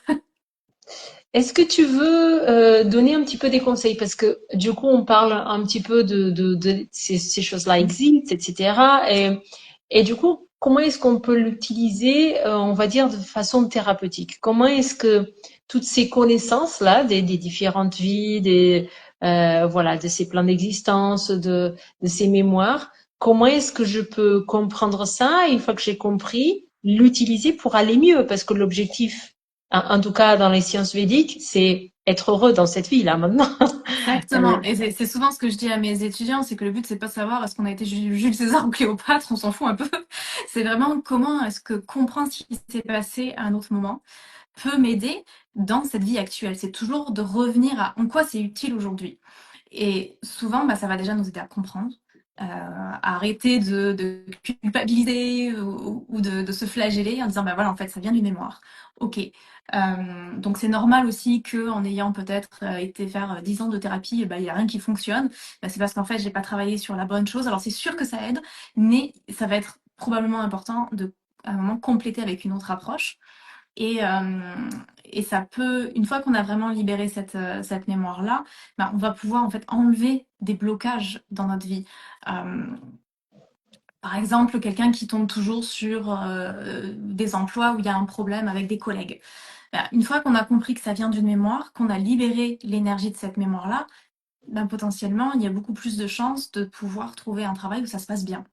Est-ce que tu veux donner un petit peu des conseils? Parce que du coup, on parle un petit peu de ces choses-là existent, etc. Et du coup, comment est-ce qu'on peut l'utiliser, on va dire, de façon thérapeutique? Comment est-ce que toutes ces connaissances-là, des différentes vies, voilà, de ces plans d'existence, de ces mémoires, comment est-ce que je peux comprendre ça, et une fois que j'ai compris, l'utiliser pour aller mieux? Parce que l'objectif, en tout cas dans les sciences védiques, c'est être heureux dans cette vie là maintenant. Exactement. Et c'est souvent ce que je dis à mes étudiants, c'est que le but, c'est pas de savoir est-ce qu'on a été Jules César ou Cléopâtre, on s'en fout un peu. C'est vraiment comment est-ce que comprendre ce qui s'est passé à un autre moment peut m'aider dans cette vie actuelle. C'est toujours de revenir à en quoi c'est utile aujourd'hui. Et souvent, bah, ça va déjà nous aider à comprendre, à arrêter de culpabiliser ou de se flageller en disant, bah voilà, en fait, ça vient d'une mémoire. Ok. Donc c'est normal aussi que en ayant peut-être été faire 10 ans de thérapie, bah, il n'y a rien qui fonctionne. Bah, c'est parce qu'en fait, j'ai pas travaillé sur la bonne chose. Alors c'est sûr que ça aide, mais ça va être probablement important de à un moment compléter avec une autre approche. Et, euh, et ça peut, une fois qu'on a vraiment libéré cette mémoire-là, ben, on va pouvoir en fait enlever des blocages dans notre vie. Euh, Par exemple, quelqu'un qui tombe toujours sur des emplois où il y a un problème avec des collègues. Ben, une fois qu'on a compris que ça vient d'une mémoire, qu'on a libéré l'énergie de cette mémoire-là, ben, potentiellement, il y a beaucoup plus de chances de pouvoir trouver un travail où ça se passe bien.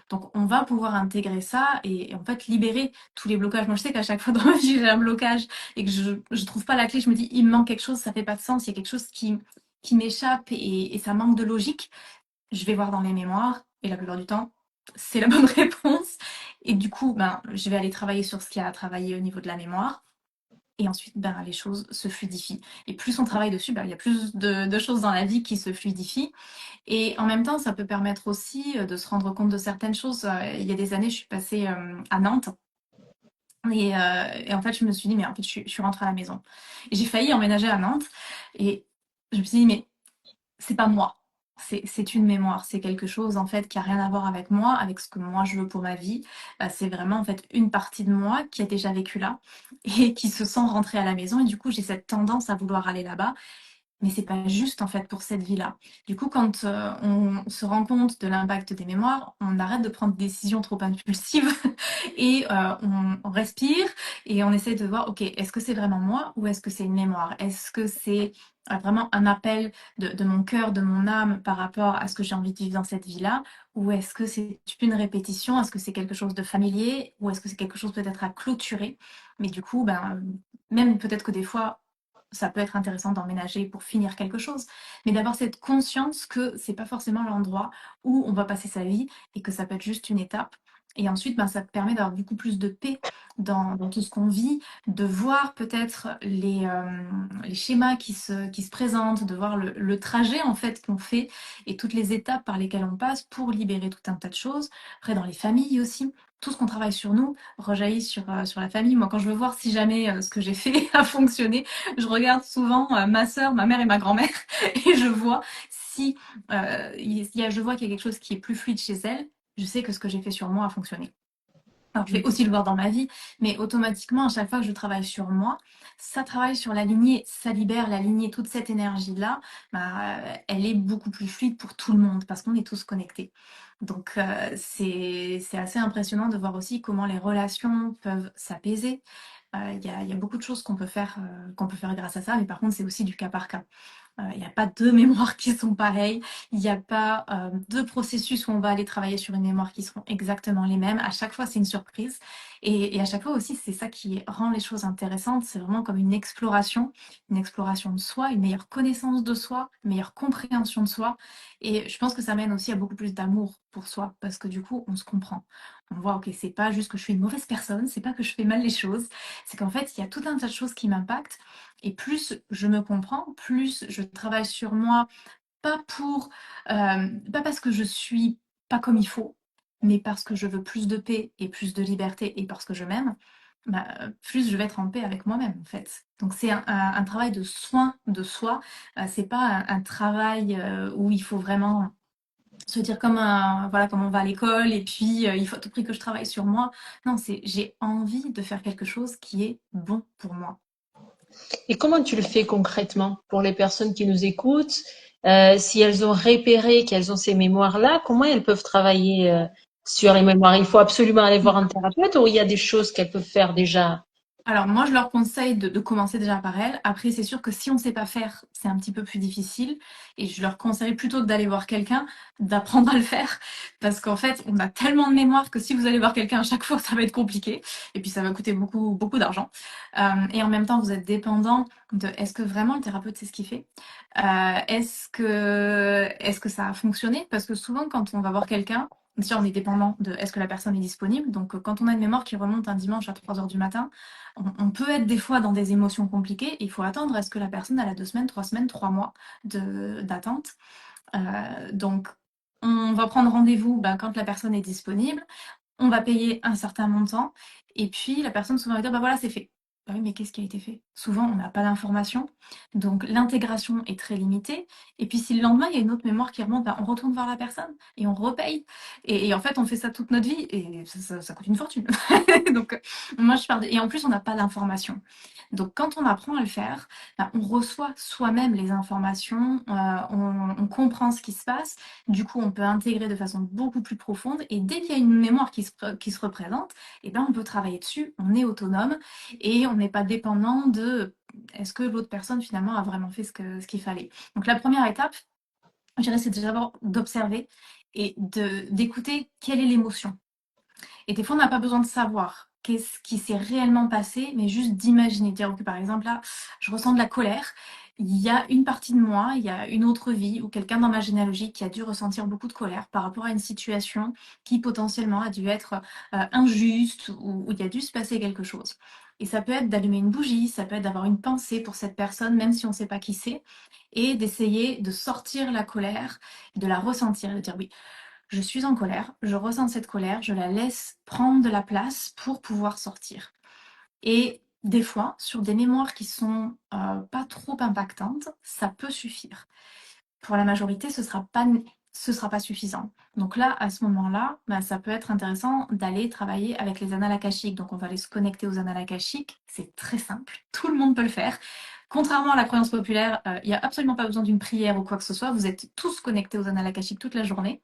Donc, on va pouvoir intégrer ça et en fait libérer tous les blocages. Moi, je sais qu'à chaque fois dans ma vie, j'ai un blocage et que je trouve pas la clé, je me dis, il me manque quelque chose, ça fait pas de sens, il y a quelque chose qui m'échappe et ça manque de logique. Je vais voir dans les mémoires et la plupart du temps, c'est la bonne réponse. Et du coup, ben, je vais aller travailler sur ce qu'il y a à travailler au niveau de la mémoire. Et ensuite, ben, les choses se fluidifient. Et plus on travaille dessus, ben, il y a plus de choses dans la vie qui se fluidifient. Et en même temps, ça peut permettre aussi de se rendre compte de certaines choses. Il y a des années, je suis passée à Nantes et en fait, je me suis dit, mais en fait, je suis rentrée à la maison. Et j'ai failli emménager à Nantes et je me suis dit, mais c'est pas moi. C'est une mémoire, c'est quelque chose en fait qui a rien à voir avec moi, avec ce que moi je veux pour ma vie. C'est vraiment en fait une partie de moi qui a déjà vécu là et qui se sent rentrée à la maison et du coup j'ai cette tendance à vouloir aller là-bas mais c'est pas juste en fait pour cette vie-là. Du coup, quand on se rend compte de l'impact des mémoires, on arrête de prendre des décisions trop impulsives et on respire et on essaie de voir, ok, est-ce que c'est vraiment moi ou est-ce que c'est une mémoire? Est-ce que c'est vraiment un appel de mon cœur, de mon âme par rapport à ce que j'ai envie de vivre dans cette vie-là? Ou est-ce que c'est une répétition? Est-ce que c'est quelque chose de familier? Ou est-ce que c'est quelque chose peut-être à clôturer? Mais du coup, ben, même peut-être que des fois, ça peut être intéressant d'emménager pour finir quelque chose, mais d'avoir cette conscience que c'est pas forcément l'endroit où on va passer sa vie et que ça peut être juste une étape. Et ensuite, ben, ça permet d'avoir beaucoup plus de paix dans tout ce qu'on vit, de voir peut-être les schémas qui se présentent, de voir le trajet en fait qu'on fait et toutes les étapes par lesquelles on passe pour libérer tout un tas de choses. Après, dans les familles aussi, tout ce qu'on travaille sur nous rejaillit sur la famille. Moi, quand je veux voir si jamais ce que j'ai fait a fonctionné, je regarde souvent ma sœur, ma mère et ma grand-mère et je vois si je vois qu'il y a quelque chose qui est plus fluide chez elle, je sais que ce que j'ai fait sur moi a fonctionné. Alors, je vais aussi le voir dans ma vie, mais automatiquement, à chaque fois que je travaille sur moi, ça travaille sur la lignée, ça libère la lignée, toute cette énergie-là, bah, elle est beaucoup plus fluide pour tout le monde parce qu'on est tous connectés. Donc, c'est assez impressionnant de voir aussi comment les relations peuvent s'apaiser. Il y a beaucoup de choses qu'on peut faire grâce à ça, mais par contre, c'est aussi du cas par cas. Il n'y a pas deux mémoires qui sont pareilles. Il n'y a pas deux processus où on va aller travailler sur une mémoire qui seront exactement les mêmes. À chaque fois, c'est une surprise. Et à chaque fois aussi, c'est ça qui rend les choses intéressantes. C'est vraiment comme une exploration de soi, une meilleure connaissance de soi, une meilleure compréhension de soi. Et je pense que ça mène aussi à beaucoup plus d'amour pour soi, parce que du coup, on se comprend. On voit, ok, c'est pas juste que je suis une mauvaise personne, c'est pas que je fais mal les choses, c'est qu'en fait, il y a tout un tas de choses qui m'impactent. Et plus je me comprends, plus je travaille sur moi, pas pour, pas parce que je suis pas comme il faut, mais parce que je veux plus de paix et plus de liberté et parce que je m'aime, bah, plus je vais être en paix avec moi-même en fait. Donc c'est un travail de soin de soi. C'est pas un travail où il faut vraiment se dire comme voilà, comme on va à l'école et puis il faut à tout prix que je travaille sur moi. Non, c'est j'ai envie de faire quelque chose qui est bon pour moi. Et comment tu le fais concrètement pour les personnes qui nous écoutent? Si elles ont repéré qu'elles ont ces mémoires-là, comment elles peuvent travailler sur les mémoires? Il faut absolument aller voir un thérapeute ou il y a des choses qu'elles peuvent faire déjà? Alors moi, je leur conseille de commencer déjà par elles. Après, c'est sûr que si on ne sait pas faire, c'est un petit peu plus difficile. Et je leur conseille plutôt que d'aller voir quelqu'un, d'apprendre à le faire. Parce qu'en fait, on a tellement de mémoire que si vous allez voir quelqu'un à chaque fois, ça va être compliqué. Et puis ça va coûter beaucoup, beaucoup d'argent. Et en même temps, vous êtes dépendant de est-ce que vraiment le thérapeute sait ce qu'il fait? Est-ce que ça a fonctionné? Parce que souvent, quand on va voir quelqu'un, déjà on est dépendant de est-ce que la personne est disponible. Donc quand on a une mémoire qui remonte un dimanche à 3 heures du matin, on peut être des fois dans des émotions compliquées. Il faut attendre. Est-ce que la personne elle a 2 semaines, 3 semaines, 3 mois d'attente? Donc, on va prendre rendez-vous quand la personne est disponible. On va payer un certain montant. Et puis, la personne souvent va dire, bah voilà, c'est fait. Bah oui, mais qu'est-ce qui a été fait? Souvent, on n'a pas d'informations. Donc, l'intégration est très limitée. Et puis, si le lendemain, il y a une autre mémoire qui remonte, bah, on retourne voir la personne et on repaye. Et en fait, on fait ça toute notre vie et ça coûte une fortune. Donc, moi, je parle. Et en plus, on n'a pas d'informations. Donc, quand on apprend à le faire, bah, on reçoit soi-même les informations, on comprend ce qui se passe. Du coup, on peut intégrer de façon beaucoup plus profonde. Et dès qu'il y a une mémoire qui se représente, eh ben, on peut travailler dessus. On est autonome et on n'est pas dépendant de est-ce que l'autre personne finalement a vraiment fait ce qu'il fallait. Donc, la première étape, je dirais, c'est d'abord d'observer et d'écouter quelle est l'émotion. Et des fois, on n'a pas besoin de savoir qu'est-ce qui s'est réellement passé, mais juste d'imaginer, dire, ok, par exemple, là, je ressens de la colère. Il y a une partie de moi, il y a une autre vie ou quelqu'un dans ma généalogie qui a dû ressentir beaucoup de colère par rapport à une situation qui potentiellement a dû être injuste ou il y a dû se passer quelque chose. Et ça peut être d'allumer une bougie, ça peut être d'avoir une pensée pour cette personne, même si on ne sait pas qui c'est, et d'essayer de sortir la colère, de la ressentir, et de dire oui, je suis en colère, je ressens cette colère, je la laisse prendre de la place pour pouvoir sortir. Et des fois, sur des mémoires qui sont pas trop impactantes, ça peut suffire. Pour la majorité, ce sera pas suffisant. Donc là, à ce moment-là, ça peut être intéressant d'aller travailler avec les annales akashiques. Donc on va aller se connecter aux annales akashiques. C'est très simple. Tout le monde peut le faire. Contrairement à la croyance populaire, il n'y a absolument pas besoin d'une prière ou quoi que ce soit. Vous êtes tous connectés aux annales akashiques toute la journée.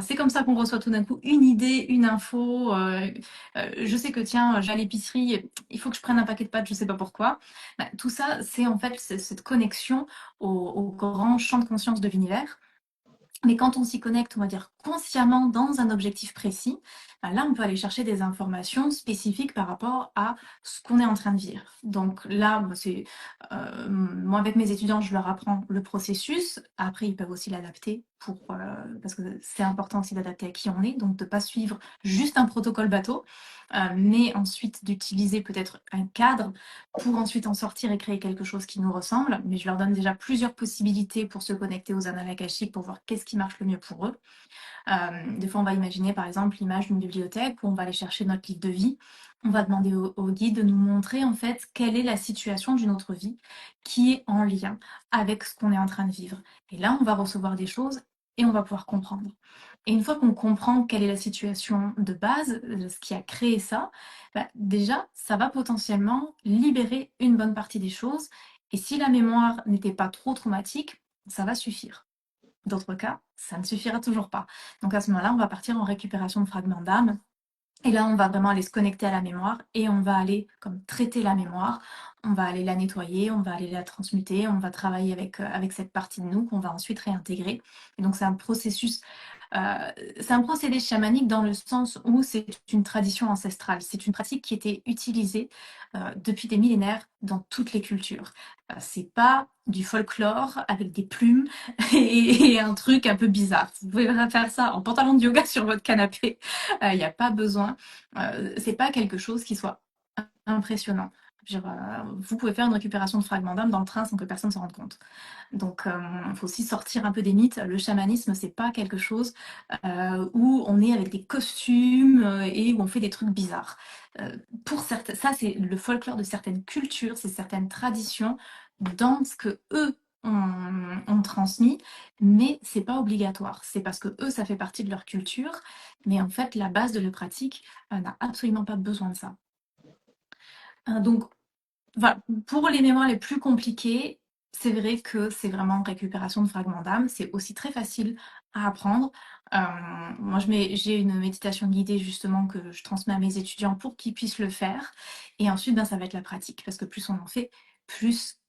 C'est comme ça qu'on reçoit tout d'un coup une idée, une info. Je sais que tiens, j'ai à l'épicerie, il faut que je prenne un paquet de pâtes, je ne sais pas pourquoi. Tout ça, c'est en fait cette connexion au grand champ de conscience de l'univers. Mais quand on s'y connecte, on va dire consciemment dans un objectif précis, là, on peut aller chercher des informations spécifiques par rapport à ce qu'on est en train de vivre. Donc là, moi, avec mes étudiants, je leur apprends le processus. Après, ils peuvent aussi l'adapter parce que c'est important aussi d'adapter à qui on est, donc de ne pas suivre juste un protocole bateau, mais ensuite d'utiliser peut-être un cadre pour ensuite en sortir et créer quelque chose qui nous ressemble. Mais je leur donne déjà plusieurs possibilités pour se connecter aux annales akashiques pour voir qu'est-ce qui marche le mieux pour eux. Des fois, on va imaginer par exemple l'image d'une bibliothèque où on va aller chercher notre livre de vie. On va demander au guide de nous montrer en fait quelle est la situation d'une autre vie qui est en lien avec ce qu'on est en train de vivre. Et là, on va recevoir des choses et on va pouvoir comprendre. Et une fois qu'on comprend quelle est la situation de base, ce qui a créé ça, déjà, ça va potentiellement libérer une bonne partie des choses. Et si la mémoire n'était pas trop traumatique, ça va suffire. D'autres cas, ça ne suffira toujours pas. Donc à ce moment-là, on va partir en récupération de fragments d'âme. Et là, on va vraiment aller se connecter à la mémoire et on va aller comme traiter la mémoire on va aller la nettoyer, on va aller la transmuter, on va travailler avec cette partie de nous qu'on va ensuite réintégrer. Et donc c'est un procédé chamanique dans le sens où c'est une tradition ancestrale. C'est une pratique qui était utilisée depuis des millénaires dans toutes les cultures. C'est pas du folklore avec des plumes et un truc un peu bizarre. Vous pouvez faire ça en pantalon de yoga sur votre canapé. Il n'y a pas besoin. C'est pas quelque chose qui soit impressionnant. Je veux dire, vous pouvez faire une récupération de fragments d'âme dans le train sans que personne s'en rende compte. Donc, il faut aussi sortir un peu des mythes. Le chamanisme, c'est pas quelque chose où on est avec des costumes et où on fait des trucs bizarres. Pour certains, ça, c'est le folklore de certaines cultures, c'est certaines traditions dans ce que eux ont transmis, mais c'est pas obligatoire. C'est parce que eux, ça fait partie de leur culture, mais en fait, la base de la pratique n'a absolument pas besoin de ça. Donc, voilà, pour les mémoires les plus compliquées, c'est vrai que c'est vraiment récupération de fragments d'âme. C'est aussi très facile à apprendre. Euh, moi, j'ai une méditation guidée justement que je transmets à mes étudiants pour qu'ils puissent le faire. Et ensuite, ben, ça va être la pratique, parce que plus on en fait, plus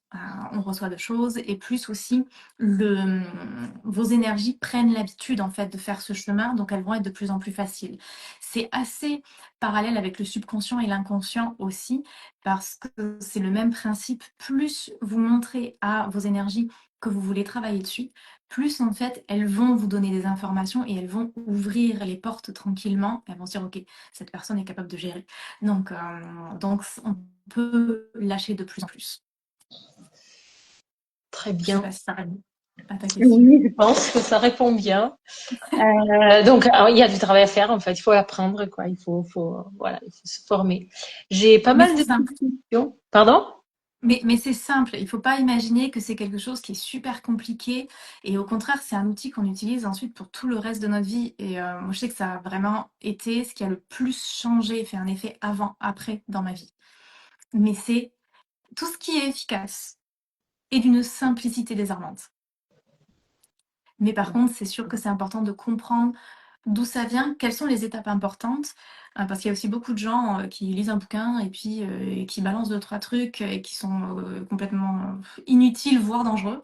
on reçoit de choses et plus aussi vos énergies prennent l'habitude en fait de faire ce chemin, donc elles vont être de plus en plus faciles. C'est assez parallèle avec le subconscient et l'inconscient aussi, parce que c'est le même principe. Plus vous montrez à vos énergies que vous voulez travailler dessus, plus en fait elles vont vous donner des informations et elles vont ouvrir les portes tranquillement. Elles vont se dire ok, cette personne est capable de gérer. Donc on peut lâcher de plus en plus. Très Je sais bien. pas si ça répond à ta question. Oui, je pense que ça répond bien. Donc, alors, il y a du travail à faire, en fait. Il faut apprendre, quoi. Voilà, il faut se former. J'ai pas Mais mal c'est de simple. questions. Pardon? Mais c'est simple, il ne faut pas imaginer que c'est quelque chose qui est super compliqué et au contraire, c'est un outil qu'on utilise ensuite pour tout le reste de notre vie. Et moi, je sais que ça a vraiment été ce qui a le plus changé, fait un effet avant-après dans ma vie. Mais c'est tout ce qui est efficace et d'une simplicité désarmante. Mais par contre, c'est sûr que c'est important de comprendre d'où ça vient, quelles sont les étapes importantes, parce qu'il y a aussi beaucoup de gens qui lisent un bouquin et puis et qui balancent deux, trois trucs et qui sont complètement inutiles, voire dangereux.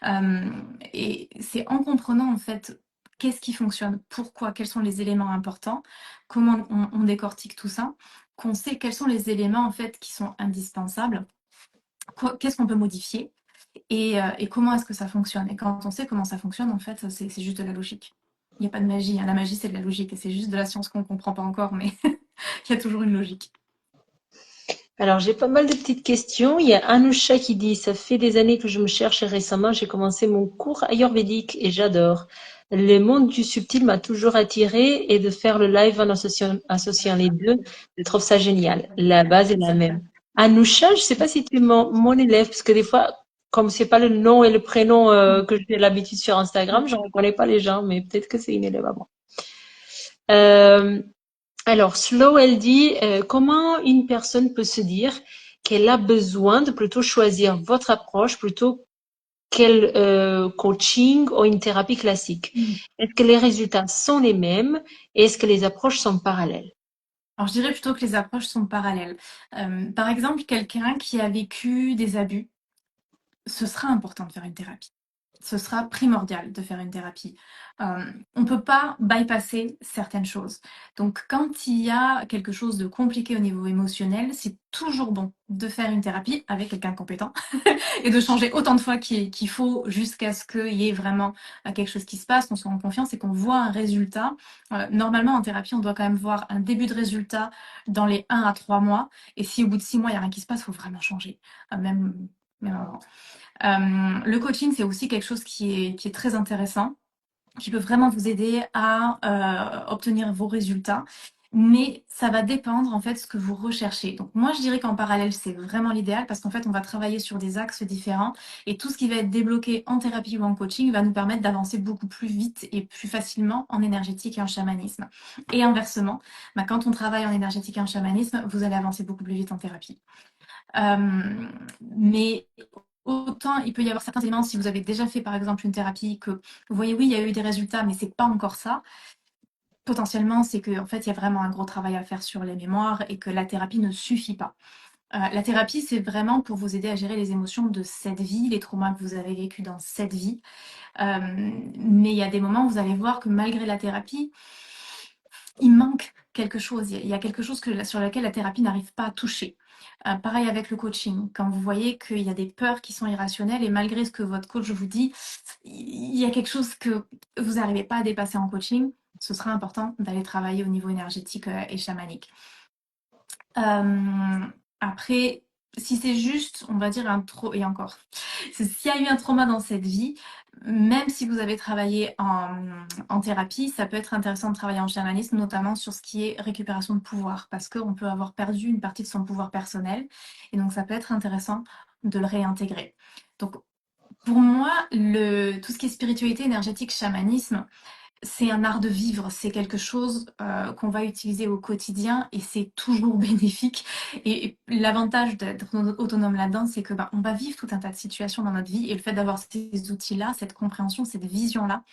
Euh, et c'est en comprenant en fait qu'est-ce qui fonctionne, pourquoi, quels sont les éléments importants, comment on décortique tout ça, qu'on sait quels sont les éléments en fait qui sont indispensables, qu'est-ce qu'on peut modifier et comment est-ce que ça fonctionne. Et quand on sait comment ça fonctionne, en fait, c'est juste de la logique. Il n'y a pas de magie, hein. La magie, c'est de la logique et c'est juste de la science qu'on ne comprend pas encore, mais il y a toujours une logique. Alors, j'ai pas mal de petites questions. Il y a Anusha qui dit, ça fait des années que je me cherche et récemment, j'ai commencé mon cours ayurvédique et j'adore. Le monde du subtil m'a toujours attiré et de faire le live en associant les deux, je trouve ça génial. La base est la même. Anusha, je sais pas si tu es mon élève, parce que des fois, comme c'est pas le nom et le prénom que j'ai l'habitude sur Instagram, je ne reconnais pas les gens, mais peut-être que c'est une élève à moi. Euh, alors, Slow, elle dit, comment une personne peut se dire qu'elle a besoin de plutôt choisir votre approche plutôt quel coaching ou une thérapie classique? Est-ce que les résultats sont les mêmes et est-ce que les approches sont parallèles? Alors, je dirais plutôt que les approches sont parallèles. Par exemple, quelqu'un qui a vécu des abus, ce sera important de faire une thérapie. Ce sera primordial de faire une thérapie. On ne peut pas bypasser certaines choses. Donc, quand il y a quelque chose de compliqué au niveau émotionnel, c'est toujours bon de faire une thérapie avec quelqu'un de compétent et de changer autant de fois qu'il faut jusqu'à ce qu'il y ait vraiment quelque chose qui se passe, qu'on soit en confiance et qu'on voit un résultat. Normalement, en thérapie, on doit quand même voir un début de résultat dans les 1 à 3 mois. Et si au bout de 6 mois, il n'y a rien qui se passe, il faut vraiment changer. Même avant. Le coaching, c'est aussi quelque chose qui est très intéressant, qui peut vraiment vous aider à obtenir vos résultats. Mais ça va dépendre en fait de ce que vous recherchez. Donc moi je dirais qu'en parallèle c'est vraiment l'idéal parce qu'en fait on va travailler sur des axes différents et tout ce qui va être débloqué en thérapie ou en coaching va nous permettre d'avancer beaucoup plus vite et plus facilement en énergétique et en chamanisme. Et inversement, bah, quand on travaille en énergétique et en chamanisme, vous allez avancer beaucoup plus vite en thérapie. Mais autant il peut y avoir certains éléments, si vous avez déjà fait par exemple une thérapie, que vous voyez oui, il y a eu des résultats, mais c'est pas encore ça. Potentiellement, c'est qu'en fait, il y a vraiment un gros travail à faire sur les mémoires et que la thérapie ne suffit pas. La thérapie, c'est vraiment pour vous aider à gérer les émotions de cette vie, les traumas que vous avez vécus dans cette vie. Mais il y a des moments où vous allez voir que malgré la thérapie, il manque quelque chose. Il y a quelque chose sur lequel la thérapie n'arrive pas à toucher. Pareil avec le coaching. Quand vous voyez qu'il y a des peurs qui sont irrationnelles et malgré ce que votre coach vous dit, il y a quelque chose que vous n'arrivez pas à dépasser en coaching, ce sera important d'aller travailler au niveau énergétique et chamanique. Euh, Après, si c'est juste, on va dire et encore, s'il y a eu un trauma dans cette vie, même si vous avez travaillé en thérapie, ça peut être intéressant de travailler en chamanisme, notamment sur ce qui est récupération de pouvoir, parce qu'on peut avoir perdu une partie de son pouvoir personnel, et donc ça peut être intéressant de le réintégrer. Donc, pour moi, tout ce qui est spiritualité énergétique, chamanisme, c'est un art de vivre, c'est quelque chose qu'on va utiliser au quotidien et c'est toujours bénéfique. Et l'avantage d'être autonome là-dedans, c'est que on va vivre tout un tas de situations dans notre vie et le fait d'avoir ces outils-là, cette compréhension, cette vision-là,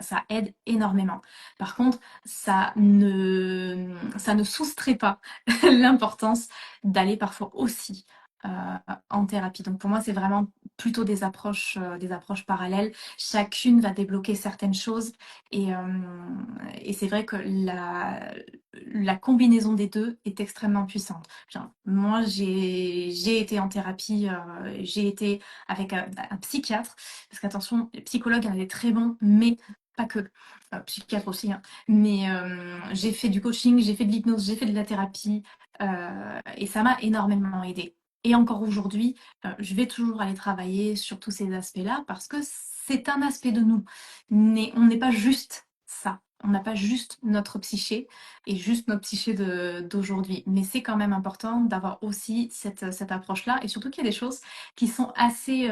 ça aide énormément. Par contre, ça ne soustrait pas l'importance d'aller parfois aussi euh, en thérapie. Donc pour moi, c'est vraiment plutôt des approches parallèles. Chacune va débloquer certaines choses et c'est vrai que la combinaison des deux est extrêmement puissante. Genre, moi, j'ai été en thérapie, j'ai été avec un psychiatre, parce qu'attention, les psychologues, il y en a des très bons, mais pas que. Psychiatre aussi, hein. Mais j'ai fait du coaching, j'ai fait de l'hypnose, j'ai fait de la thérapie, et ça m'a énormément aidée. Et encore aujourd'hui, je vais toujours aller travailler sur tous ces aspects-là parce que c'est un aspect de nous. Mais on n'est pas juste ça. On n'a pas juste notre psyché et juste notre psyché d'aujourd'hui. Mais c'est quand même important d'avoir aussi cette approche-là. Et surtout qu'il y a des choses qui sont assez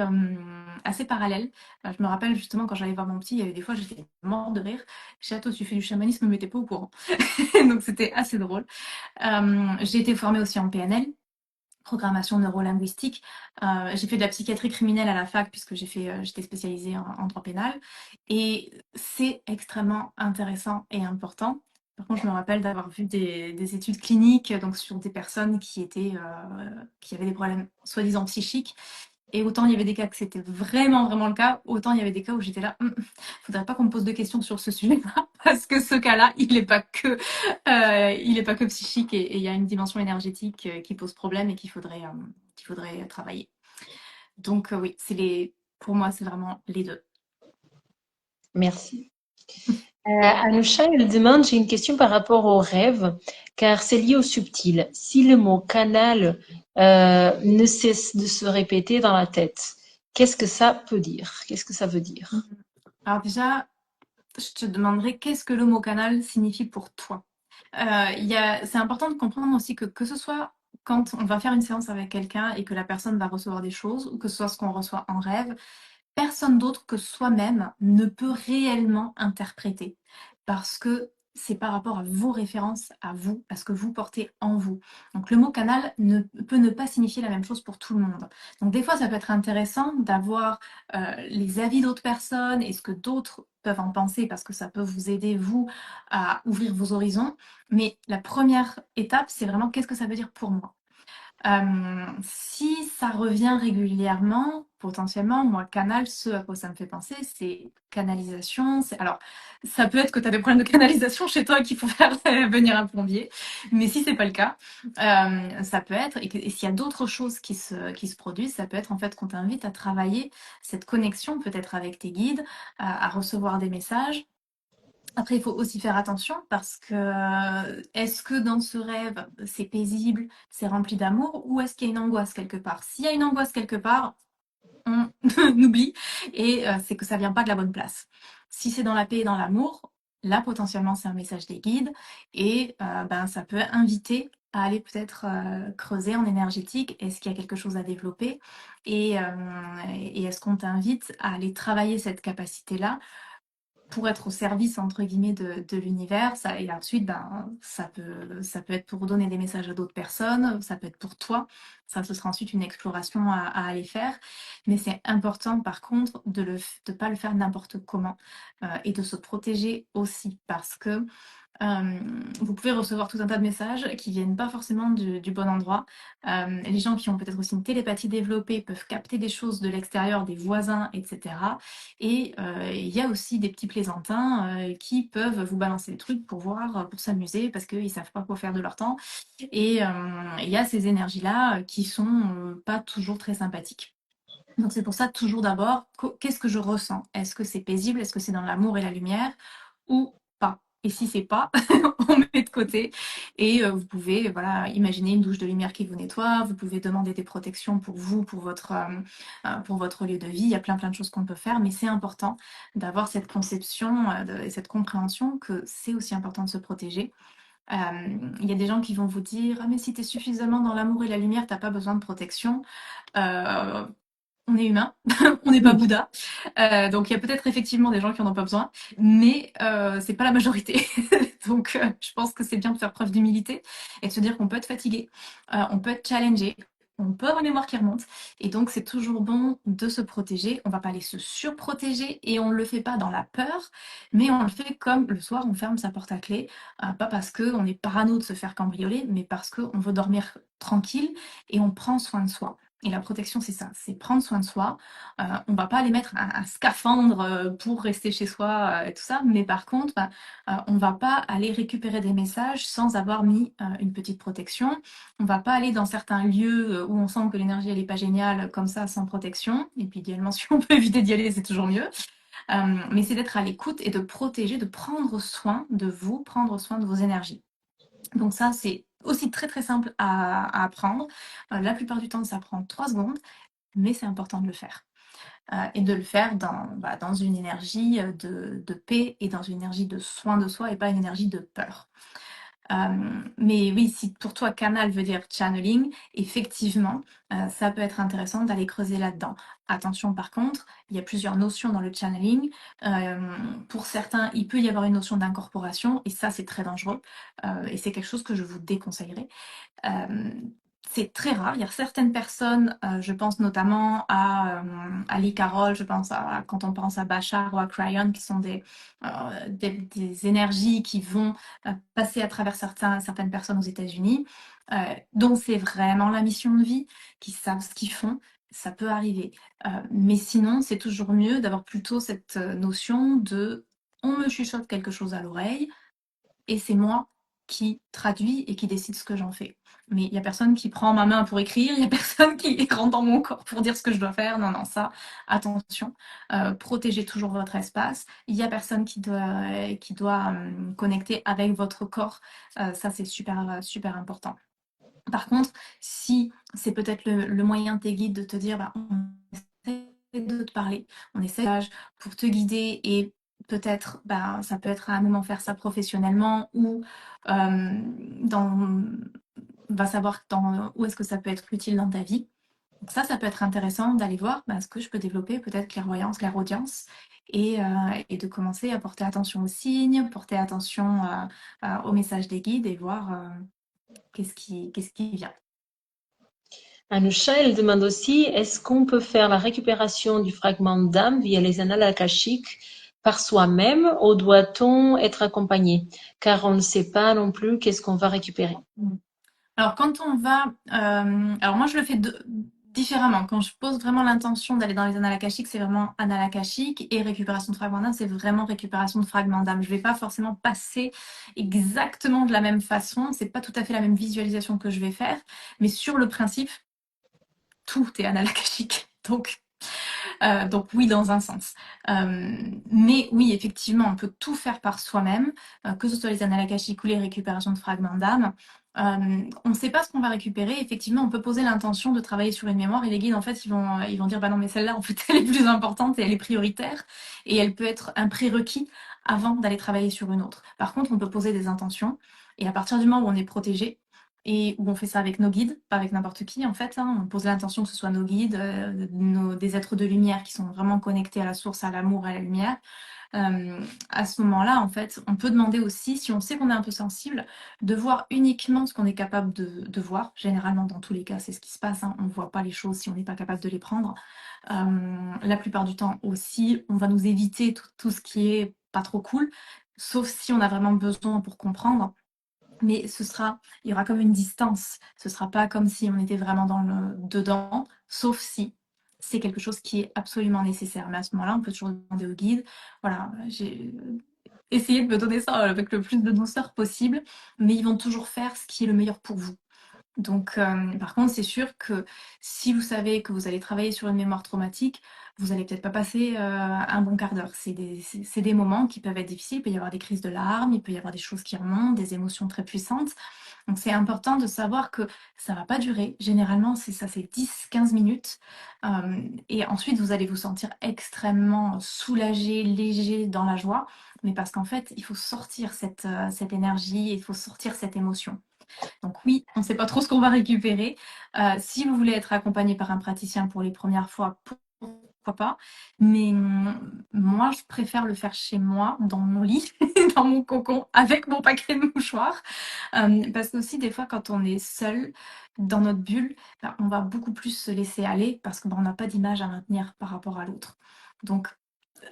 parallèles. Je me rappelle justement quand j'allais voir mon petit, il y avait des fois j'étais morte de rire. J'ai dit, toi tu fais du chamanisme mais t'es pas au courant. Donc c'était assez drôle. J'ai été formée aussi en PNL, programmation neurolinguistique. J'ai fait de la psychiatrie criminelle à la fac puisque j'étais spécialisée en droit pénal et c'est extrêmement intéressant et important. Par contre, je me rappelle d'avoir vu des études cliniques donc sur des personnes qui avaient des problèmes soi-disant psychiques et autant il y avait des cas que c'était vraiment le cas, autant il y avait des cas où j'étais là, faudrait pas qu'on me pose de questions sur ce sujet-là, parce que ce cas-là, il est pas que psychique et il y a une dimension énergétique qui pose problème et qu'il faudrait travailler. Donc oui, pour moi, c'est vraiment les deux. Merci. Anoucha, elle demande, j'ai une question par rapport au rêve, car c'est lié au subtil. Si le mot canal ne cesse de se répéter dans la tête, qu'est-ce que ça peut dire? Qu'est-ce que ça veut dire? Alors déjà, je te demanderai qu'est-ce que le mot canal signifie pour toi. C'est important de comprendre aussi que ce soit quand on va faire une séance avec quelqu'un et que la personne va recevoir des choses, ou que ce soit ce qu'on reçoit en rêve, personne d'autre que soi-même ne peut réellement interpréter parce que c'est par rapport à vos références, à vous, à ce que vous portez en vous. Donc le mot canal peut ne pas signifier la même chose pour tout le monde. Donc des fois, ça peut être intéressant d'avoir les avis d'autres personnes et ce que d'autres peuvent en penser parce que ça peut vous aider, vous, à ouvrir vos horizons. Mais la première étape, c'est vraiment qu'est-ce que ça veut dire pour moi. Si ça revient régulièrement, potentiellement, moi, canal, ce à quoi ça me fait penser, c'est canalisation. Alors, ça peut être que tu as des problèmes de canalisation chez toi et qu'il faut faire venir un plombier, mais si c'est pas le cas, ça peut être, et s'il y a d'autres choses qui se produisent, ça peut être en fait qu'on t'invite à travailler cette connexion, peut-être avec tes guides, à recevoir des messages. Après, il faut aussi faire attention parce que est-ce que dans ce rêve, c'est paisible, c'est rempli d'amour ou est-ce qu'il y a une angoisse quelque part? S'il y a une angoisse quelque part, on oublie et c'est que ça vient pas de la bonne place. Si c'est dans la paix et dans l'amour, là potentiellement c'est un message des guides et ça peut inviter à aller peut-être creuser en énergétique. Est-ce qu'il y a quelque chose à développer et est-ce qu'on t'invite à aller travailler cette capacité-là pour être au service entre guillemets de l'univers et ensuite ça peut être pour donner des messages à d'autres personnes, ça peut être pour toi, ça ce sera ensuite une exploration à aller faire, mais c'est important par contre de pas le faire n'importe comment et de se protéger aussi parce que vous pouvez recevoir tout un tas de messages qui viennent pas forcément du bon endroit. Les gens qui ont peut-être aussi une télépathie développée peuvent capter des choses de l'extérieur, des voisins, etc. Et il y a aussi des petits plaisantins qui peuvent vous balancer des trucs pour voir, pour s'amuser, parce qu'ils savent pas quoi faire de leur temps. Et il y a ces énergies-là qui sont pas toujours très sympathiques. Donc c'est pour ça, toujours d'abord, qu'est-ce que je ressens? Est-ce que c'est paisible? Est-ce que c'est dans l'amour et la lumière? Ou pas? Et si c'est pas, on met de côté. Et vous pouvez voilà, imaginer une douche de lumière qui vous nettoie. Vous pouvez demander des protections pour vous, pour votre lieu de vie. Il y a plein de choses qu'on peut faire. Mais c'est important d'avoir cette conception et cette compréhension que c'est aussi important de se protéger. Il y a des gens qui vont vous dire: ah mais si tu es suffisamment dans l'amour et la lumière, t'as pas besoin de protection. Euh, on est humain, on n'est pas Bouddha. Donc il y a peut-être effectivement des gens qui en ont pas besoin, mais c'est pas la majorité. Donc je pense que c'est bien de faire preuve d'humilité et de se dire qu'on peut être fatigué, on peut être challengé, on peut avoir une mémoire qui remonte. Et donc c'est toujours bon de se protéger. On va pas aller se surprotéger et on le fait pas dans la peur, mais on le fait comme le soir on ferme sa porte à clé, pas parce qu'on est parano de se faire cambrioler, mais parce qu'on veut dormir tranquille et on prend soin de soi. Et la protection, c'est ça, c'est prendre soin de soi. On va pas aller mettre un scaphandre pour rester chez soi et tout ça, mais par contre, on va pas aller récupérer des messages sans avoir mis une petite protection. On va pas aller dans certains lieux où on sent que l'énergie elle est pas géniale comme ça sans protection. Et puis idéalement, si on peut éviter d'y aller, c'est toujours mieux. Mais c'est d'être à l'écoute et de protéger, de prendre soin de vous, prendre soin de vos énergies. Donc ça, c'est aussi très simple à apprendre. La plupart du temps, ça prend 3 secondes, mais c'est important de le faire. Et de le faire dans une énergie de paix et dans une énergie de soin de soi et pas une énergie de peur. Mais oui, si pour toi canal veut dire channeling, effectivement, ça peut être intéressant d'aller creuser là-dedans. Attention par contre, il y a plusieurs notions dans le channeling. Pour certains, il peut y avoir une notion d'incorporation et ça c'est très dangereux et c'est quelque chose que je vous déconseillerais. Euh, c'est très rare. Il y a certaines personnes, je pense notamment à Lee Carroll, je pense quand on pense à Bachar ou à Cryon, qui sont des énergies qui vont passer à travers certaines personnes aux États-Unis, dont c'est vraiment la mission de vie, qui savent ce qu'ils font. Ça peut arriver. Mais sinon, c'est toujours mieux d'avoir plutôt cette notion de on me chuchote quelque chose à l'oreille et c'est moi qui traduis et qui décide ce que j'en fais. Mais il n'y a personne qui prend ma main pour écrire, il n'y a personne qui rentre dans mon corps pour dire ce que je dois faire. Non, non, ça, attention. Protégez toujours votre espace. Il n'y a personne qui doit connecter avec votre corps. Ça, c'est super important. Par contre, si c'est peut-être le moyen de tes guides de te dire, bah, on essaie de te parler, on essaie pour te guider et peut-être, bah, ça peut être à un moment faire ça professionnellement ou dans, va savoir où est-ce que ça peut être utile dans ta vie. Donc ça peut être intéressant d'aller voir bah, ce que je peux développer, peut-être clairvoyance, clairaudience, et de commencer à porter attention aux signes, porter attention au message des guides et voir qu'est-ce qui vient. Anusha, elle demande aussi, est-ce qu'on peut faire la récupération du fragment d'âme via les annales akashiques par soi-même ou doit-on être accompagné? Car on ne sait pas non plus qu'est-ce qu'on va récupérer. Alors quand on va, alors moi je le fais différemment. Quand je pose vraiment l'intention d'aller dans les annales akashiques, c'est vraiment annales akashiques et récupération de fragments d'âme, c'est vraiment récupération de fragments d'âme. Je vais pas forcément passer exactement de la même façon. C'est pas tout à fait la même visualisation que je vais faire, mais sur le principe, tout est annales akashique. Donc oui, dans un sens. Mais oui, effectivement, on peut tout faire par soi-même, que ce soit les annales akashiques ou les récupérations de fragments d'âme. On ne sait pas ce qu'on va récupérer. Effectivement, on peut poser l'intention de travailler sur une mémoire et les guides, en fait, ils vont dire, bah non, mais celle-là, en fait, elle est plus importante et elle est prioritaire et elle peut être un prérequis avant d'aller travailler sur une autre. Par contre, on peut poser des intentions et à partir du moment où on est protégé, et où on fait ça avec nos guides, pas avec n'importe qui en fait. On pose l'intention que ce soit nos guides, des êtres de lumière qui sont vraiment connectés à la source, à l'amour, à la lumière. À ce moment-là, en fait, on peut demander aussi, si on sait qu'on est un peu sensible, de voir uniquement ce qu'on est capable de voir. Généralement, dans tous les cas, c'est ce qui se passe. On ne voit pas les choses si on n'est pas capable de les prendre. La plupart du temps aussi, on va nous éviter tout ce qui est pas trop cool. sauf si on a vraiment besoin pour comprendre. Mais il y aura comme une distance. Ce sera pas comme si on était vraiment dedans, sauf si c'est quelque chose qui est absolument nécessaire. Mais à ce moment-là, on peut toujours demander au guide. Voilà, j'ai essayé de me donner ça avec le plus de douceur possible, mais ils vont toujours faire ce qui est le meilleur pour vous. Donc, par contre, c'est sûr que si vous savez que vous allez travailler sur une mémoire traumatique, vous allez peut-être pas passer un bon quart d'heure. C'est des moments qui peuvent être difficiles. Il peut y avoir des crises de larmes, il peut y avoir des choses qui remontent, des émotions très puissantes. Donc, c'est important de savoir que ça va pas durer. Généralement, c'est 10-15 minutes. Et ensuite, vous allez vous sentir extrêmement soulagé, léger, dans la joie. Mais parce qu'en fait, il faut sortir cette énergie, il faut sortir cette émotion. Donc oui, on ne sait pas trop ce qu'on va récupérer. Si vous voulez être accompagné par un praticien pour les premières fois, pourquoi pas. Mais moi, je préfère le faire chez moi, dans mon lit, dans mon cocon, avec mon paquet de mouchoirs. Parce que aussi, des fois, quand on est seul dans notre bulle, on va beaucoup plus se laisser aller parce qu'on n'a pas d'image à maintenir par rapport à l'autre. Donc,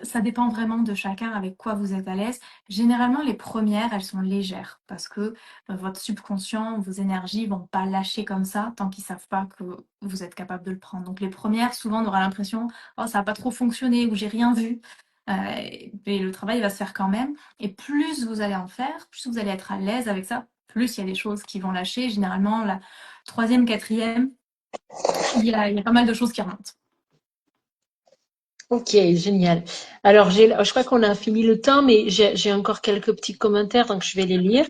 ça dépend vraiment de chacun avec quoi vous êtes à l'aise. Généralement, les premières, elles sont légères parce que votre subconscient, vos énergies vont pas lâcher comme ça tant qu'ils savent pas que vous êtes capable de le prendre. Donc les premières, souvent, on aura l'impression, oh, ça a pas trop fonctionné ou j'ai rien vu. Et le travail va se faire quand même. Et plus vous allez en faire, plus vous allez être à l'aise avec ça, plus il y a des choses qui vont lâcher. Généralement, la troisième, quatrième, il y a pas mal de choses qui remontent. Ok, génial. Alors, je crois qu'on a fini le temps, mais j'ai encore quelques petits commentaires, donc je vais les lire.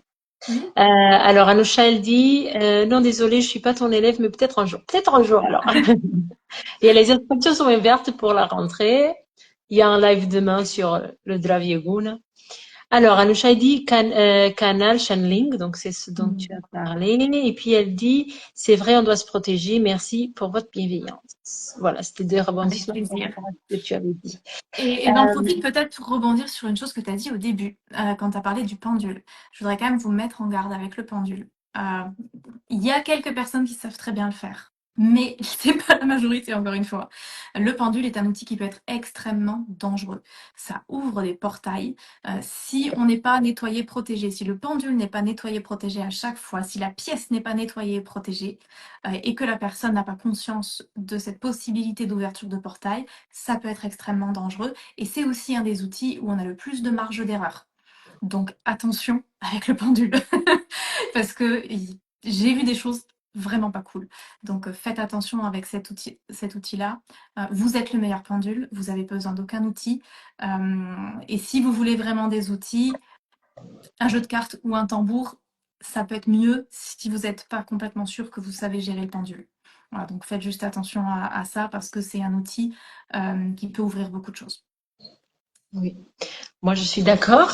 Oui. Alors, Anoucha, elle dit, non, désolée, je suis pas ton élève, mais peut-être un jour. Peut-être un jour, alors. Et les inscriptions sont ouvertes pour la rentrée. Il y a un live demain sur le Dravieguna. Alors, Anoucha dit canal channeling, donc c'est ce dont tu as parlé. Et puis elle dit, c'est vrai, on doit se protéger. Merci pour votre bienveillance. Voilà, c'était des Avec rebondissements par plaisir. rapport à ce que tu avais dit. Et j'en profite peut-être pour rebondir sur une chose que tu as dit au début, quand tu as parlé du pendule. Je voudrais quand même vous mettre en garde avec le pendule. Il y a quelques personnes qui savent très bien le faire, mais c'est pas la majorité, encore une fois. Le pendule est un outil qui peut être extrêmement dangereux. Ça ouvre des portails. Si on n'est pas nettoyé, protégé, si le pendule n'est pas nettoyé, protégé à chaque fois, si la pièce n'est pas nettoyée, protégée, et que la personne n'a pas conscience de cette possibilité d'ouverture de portail, ça peut être extrêmement dangereux. Et c'est aussi un des outils où on a le plus de marge d'erreur. Donc attention avec le pendule. Parce que j'ai vu des choses vraiment pas cool. Donc faites attention avec cet outil-là. Vous êtes le meilleur pendule, vous avez besoin d'aucun outil. Et si vous voulez vraiment des outils, un jeu de cartes ou un tambour, ça peut être mieux si vous n'êtes pas complètement sûr que vous savez gérer le pendule. Voilà, donc faites juste attention à ça parce que c'est un outil qui peut ouvrir beaucoup de choses. Oui, moi je suis d'accord.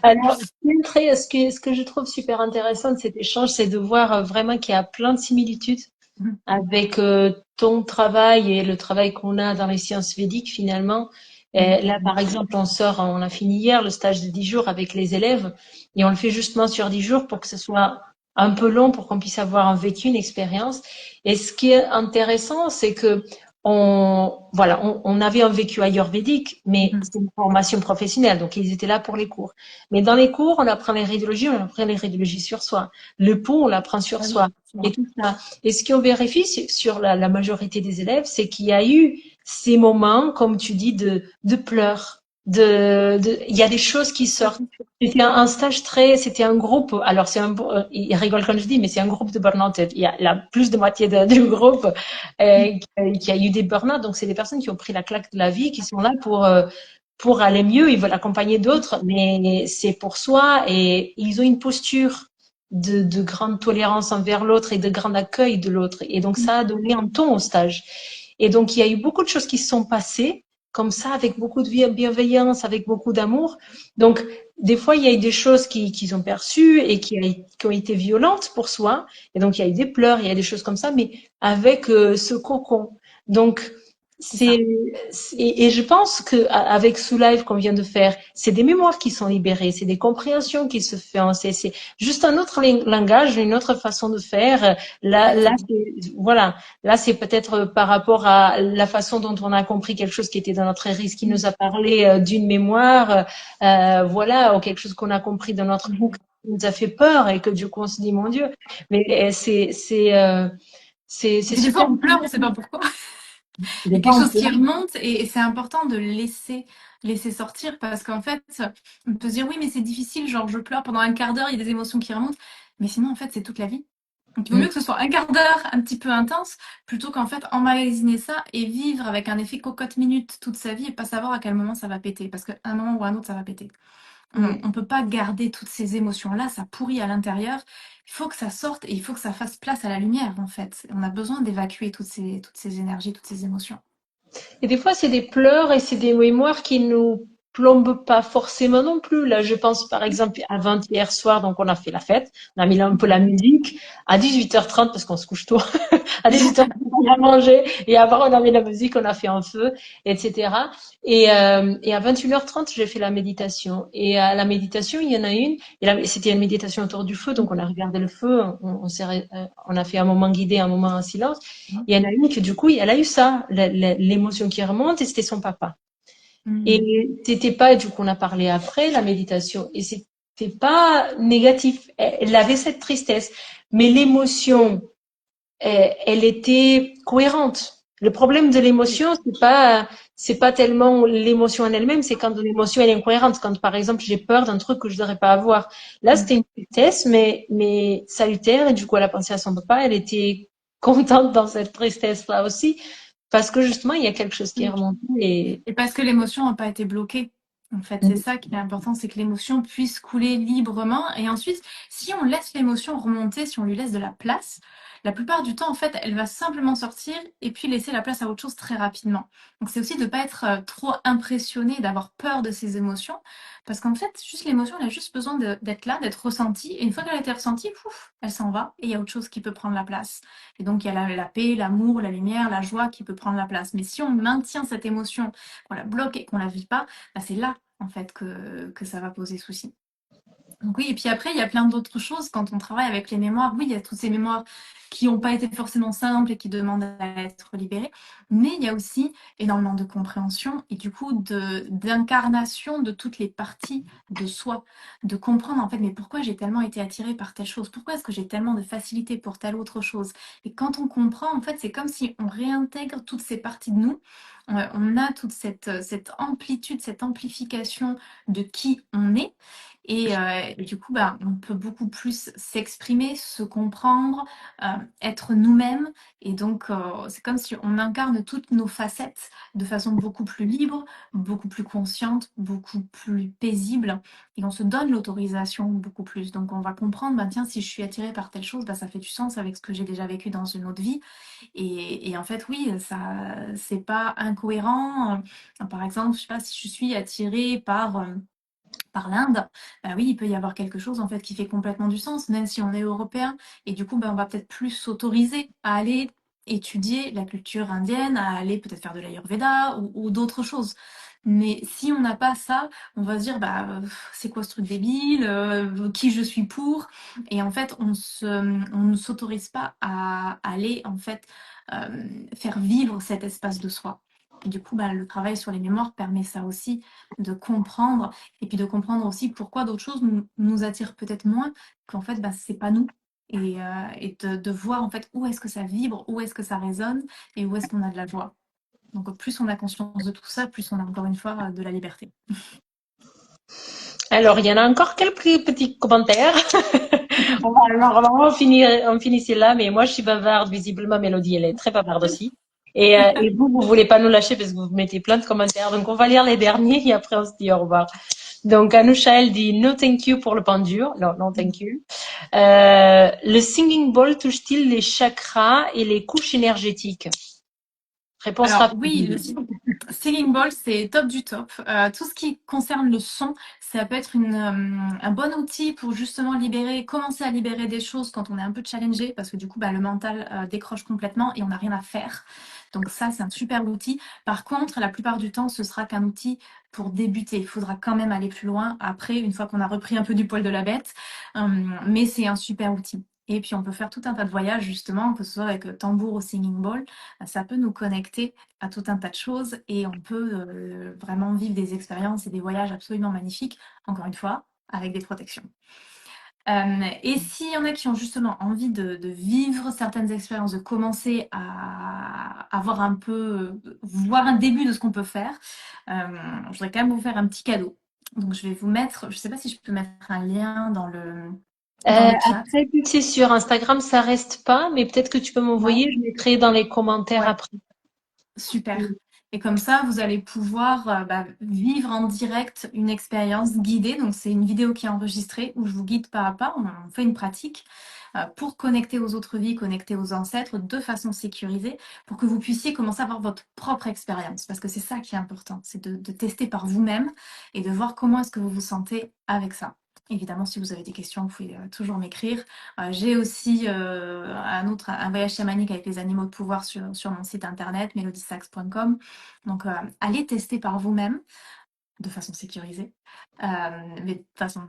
Alors, ce que je trouve super intéressant de cet échange, c'est de voir vraiment qu'il y a plein de similitudes Mhm. avec ton travail et le travail qu'on a dans les sciences védiques finalement. Mhm. Là, par exemple, on a fini hier le stage de 10 jours avec les élèves et on le fait justement sur 10 jours pour que ce soit un peu long pour qu'on puisse avoir vécu une expérience. Et ce qui est intéressant, c'est que on avait un vécu ayurvédique, mais Mhm. c'est une formation professionnelle, donc ils étaient là pour les cours. Mais dans les cours, on apprend on apprend les radiologies sur soi. Le pot, on l'apprend sur Ah oui, soi. Et tout ça. Et ce qu'on vérifie sur la majorité des élèves, c'est qu'il y a eu ces moments, comme tu dis, de pleurs. Il y a des choses qui sortent. C'était un stage c'était un groupe. Alors il rigole quand je dis, mais c'est un groupe de burn-out. Il y a plus de moitié du groupe qui a eu des burn-out. Donc c'est des personnes qui ont pris la claque de la vie, qui sont là pour aller mieux. Ils veulent accompagner d'autres, mais c'est pour soi et ils ont une posture de grande tolérance envers l'autre et de grand accueil de l'autre. Et donc, ça a donné un ton au stage. Et donc, il y a eu beaucoup de choses qui se sont passées comme ça, avec beaucoup de bienveillance, avec beaucoup d'amour. Donc, des fois, il y a eu des choses qu'ils ont perçues et qui ont été violentes pour soi. Et donc, il y a eu des pleurs, il y a des choses comme ça, mais avec ce cocon. Donc, C'est ça. Et je pense que avec Sous Live qu'on vient de faire, c'est des mémoires qui sont libérées, c'est des compréhensions qui se font, c'est juste un autre langage, une autre façon de faire. Exactement. Voilà, là c'est peut-être par rapport à la façon dont on a compris quelque chose qui était dans notre risque, qui nous a parlé d'une mémoire, voilà, ou quelque chose qu'on a compris dans notre boucle qui nous a fait peur et que du coup on se dit mon Dieu, mais c'est Et puis des fois, super. on pleure, on ne sait pas pourquoi. Il y Des a fois, quelque on chose peut. qui remonte et c'est important de laisser sortir parce qu'en fait, on peut se dire oui, mais c'est difficile, genre je pleure pendant un quart d'heure, il y a des émotions qui remontent. Mais sinon, en fait, c'est toute la vie. Donc il vaut mieux que ce soit un quart d'heure un petit peu intense plutôt qu'en fait emmagasiner ça et vivre avec un effet cocotte-minute toute sa vie et pas savoir à quel moment ça va péter. Parce qu'à un moment ou à un autre, ça va péter. On Mm. ne peut pas garder toutes ces émotions-là, ça pourrit à l'intérieur. Il faut que ça sorte et il faut que ça fasse place à la lumière, en fait. On a besoin d'évacuer toutes ces énergies, toutes ces émotions. Et des fois, c'est des pleurs et c'est des mémoires qui nous plombent pas forcément non plus. Là, je pense par exemple à avant-hier soir, donc on a fait la fête, on a mis là un peu la musique à 18h30 parce qu'on se couche tôt. À 18h30, on a mangé et avant on a mis la musique, on a fait un feu, etc. Et à 21h30, j'ai fait la méditation. Et à la méditation, il y en a une, c'était une méditation autour du feu, donc on a regardé le feu, on a fait un moment guidé, un moment en silence. Il y en a une que du coup, elle a eu ça, l'émotion qui remonte, et c'était son papa. Mmh. Et c'était pas, du coup, on a parlé après, la méditation, et c'était pas négatif. Elle avait cette tristesse, mais l'émotion, elle était cohérente. Le problème de Oui. l'émotion, c'est pas tellement l'émotion en elle-même, c'est quand l'émotion elle est incohérente. Quand, par exemple, j'ai peur d'un truc que je devrais pas avoir. Là, Mmh. c'était une tristesse, mais salutaire, et du coup, elle a pensé à son papa, elle était contente dans cette tristesse-là aussi, parce que justement, il y a quelque chose qui est Oui. remonté et, Et parce que l'émotion n'a pas été bloquée. En fait, c'est ça qui est important, c'est que l'émotion puisse couler librement. Et ensuite, si on laisse l'émotion remonter, si on lui laisse de la place, la plupart du temps, en fait, elle va simplement sortir et puis laisser la place à autre chose très rapidement. Donc, c'est aussi de ne pas être trop impressionné, d'avoir peur de ses émotions. Parce qu'en fait, juste l'émotion, elle a juste besoin d'être là, d'être ressentie. Et une fois qu'elle a été ressentie, pouf, elle s'en va et il y a autre chose qui peut prendre la place. Et donc, il y a la paix, l'amour, la lumière, la joie qui peut prendre la place. Mais si on maintient cette émotion, qu'on la bloque et qu'on la vit pas, bah c'est là en fait que ça va poser souci. Donc oui, et puis après, il y a plein d'autres choses quand on travaille avec les mémoires. Oui, il y a toutes ces mémoires qui n'ont pas été forcément simples et qui demandent à être libérées, mais il y a aussi énormément de compréhension et du coup d'incarnation de toutes les parties de soi, de comprendre en fait, mais pourquoi j'ai tellement été attirée par telle chose, pourquoi est-ce que j'ai tellement de facilité pour telle autre chose. Et quand on comprend, en fait, c'est comme si on réintègre toutes ces parties de nous. On a toute cette amplitude, cette amplification de qui on est. Et du coup, bah, on peut beaucoup plus s'exprimer, se comprendre, être nous-mêmes. Et donc, c'est comme si on incarne toutes nos facettes de façon beaucoup plus libre, beaucoup plus consciente, beaucoup plus paisible. Et on se donne l'autorisation beaucoup plus. Donc, on va comprendre, bah, tiens, si je suis attirée par telle chose, bah, ça fait du sens avec ce que j'ai déjà vécu dans une autre vie. Et en fait, oui, ça, c'est pas incohérent. Par exemple, je sais pas si je suis attirée par l'Inde, bah oui, il peut y avoir quelque chose en fait qui fait complètement du sens, même si on est européen. Et du coup, bah, on va peut-être plus s'autoriser à aller étudier la culture indienne, à aller peut-être faire de l'Ayurveda ou d'autres choses. Mais si on n'a pas ça, on va se dire bah c'est quoi ce truc débile, qui je suis pour. Et en fait, on ne s'autorise pas à aller en fait faire vivre cet espace de soi. Et du coup, bah, le travail sur les mémoires permet ça aussi, de comprendre et puis de comprendre aussi pourquoi d'autres choses nous attirent peut-être moins, qu'en fait, bah, c'est pas nous. Et de voir en fait où est-ce que ça vibre, où est-ce que ça résonne et où est-ce qu'on a de la joie. Donc plus on a conscience de tout ça, plus on a encore une fois de la liberté. alors, il y en a encore quelques petits commentaires. On va en finir ici là, mais moi, je suis bavarde. Visiblement, Mélodie, elle est très bavarde aussi. Et vous voulez pas nous lâcher parce que vous mettez plein de commentaires. Donc, on va lire les derniers et après, on se dit au revoir. Donc, Anoucha, elle dit no thank you pour le pendule. Non, non thank you. Le singing bowl touche-t-il les chakras et les couches énergétiques? Réponse Alors oui, le rapide. Singing Bowl, c'est top du top. Tout ce qui concerne le son, ça peut être un bon outil pour justement libérer, commencer à libérer des choses quand on est un peu challengé, parce que du coup, bah, le mental décroche complètement et on n'a rien à faire. Donc ça, c'est un super outil. Par contre, la plupart du temps, ce sera qu'un outil pour débuter. Il faudra quand même aller plus loin après, une fois qu'on a repris un peu du poil de la bête. Mais c'est un super outil. Et puis on peut faire tout un tas de voyages justement, que ce soit avec tambour ou singing bowl. Ça peut nous connecter à tout un tas de choses et on peut vraiment vivre des expériences et des voyages absolument magnifiques, encore une fois, avec des protections. Et s'il y en a qui ont justement envie de vivre certaines expériences, de commencer à avoir un peu, voir un début de ce qu'on peut faire, je voudrais quand même vous faire un petit cadeau. Donc je vais vous mettre, je ne sais pas si je peux mettre un lien dans le chat. Après, vu que c'est sur Instagram, ça reste pas, mais peut-être que tu peux Ouais, m'envoyer, je mettrai dans les commentaires ouais. après. Super. Et comme ça, vous allez pouvoir vivre en direct une expérience guidée. Donc, c'est une vidéo qui est enregistrée où je vous guide pas à pas. On fait une pratique pour connecter aux autres vies, connecter aux ancêtres de façon sécurisée pour que vous puissiez commencer à avoir votre propre expérience. Parce que c'est ça qui est important, c'est de tester par vous-même et de voir comment est-ce que vous vous sentez avec ça. Évidemment, si vous avez des questions, vous pouvez toujours m'écrire. J'ai aussi un voyage chamanique avec les animaux de pouvoir sur mon site internet melodiesax.com. Donc allez tester par vous-même de façon sécurisée. Mais de toute façon,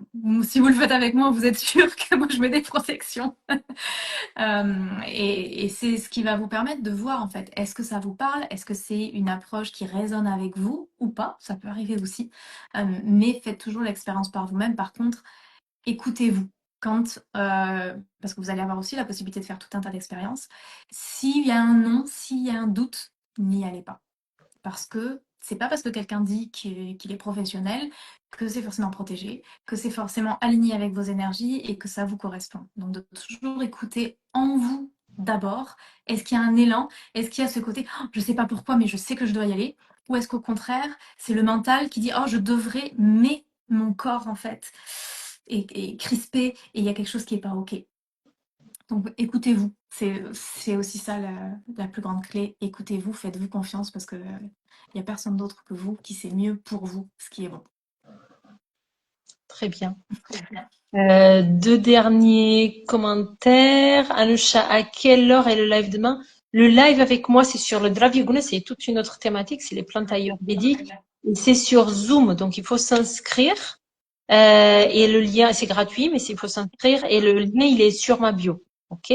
si vous le faites avec moi, vous êtes sûr que moi je mets des protections. Et c'est ce qui va vous permettre de voir en fait, est-ce que ça vous parle, est-ce que c'est une approche qui résonne avec vous ou pas, ça peut arriver aussi. Mais faites toujours l'expérience par vous-même. Par contre, écoutez-vous. Parce que vous allez avoir aussi la possibilité de faire tout un tas d'expériences. S'il y a un non, s'il y a un doute, n'y allez pas. Parce que c'est pas parce que quelqu'un dit qu'il est professionnel que c'est forcément protégé, que c'est forcément aligné avec vos énergies et que ça vous correspond. Donc de toujours écouter en vous d'abord. Est-ce qu'il y a un élan? Est-ce qu'il y a ce côté, oh, je sais pas pourquoi, mais je sais que je dois y aller? Ou est-ce qu'au contraire, c'est le mental qui dit, oh, je devrais, mais mon corps en fait est crispé et il y a quelque chose qui est pas OK. Donc écoutez-vous, c'est aussi ça la plus grande clé. Écoutez-vous, faites-vous confiance parce que il n'y a personne d'autre que vous qui sait mieux pour vous ce qui est bon. Très bien. Deux derniers commentaires. Anusha, à quelle heure est le live demain? Le live avec moi, c'est sur le Dravyoguna, c'est toute une autre thématique, c'est les plantes ayurvédiques. Et c'est sur Zoom, donc il faut s'inscrire. Et le lien, c'est gratuit, mais il faut s'inscrire. Et le lien, il est sur ma bio. OK?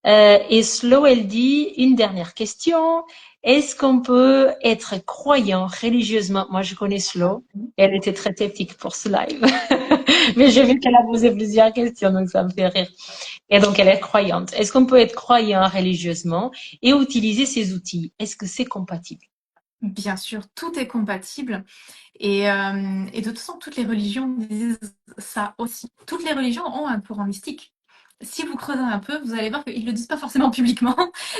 Et Slow, elle dit, une dernière question. Est-ce qu'on peut être croyant religieusement? Moi, je connais Slow. Elle était très sceptique pour ce live. Mais j'ai vu qu'elle a posé plusieurs questions, donc ça me fait rire. Et donc, elle est croyante. Est-ce qu'on peut être croyant religieusement et utiliser ces outils? Est-ce que c'est compatible? Bien sûr, tout est compatible. Et de toute façon, toutes les religions disent ça aussi. Toutes les religions ont un courant mystique. Si vous creusez un peu, vous allez voir qu'ils ne le disent pas forcément publiquement,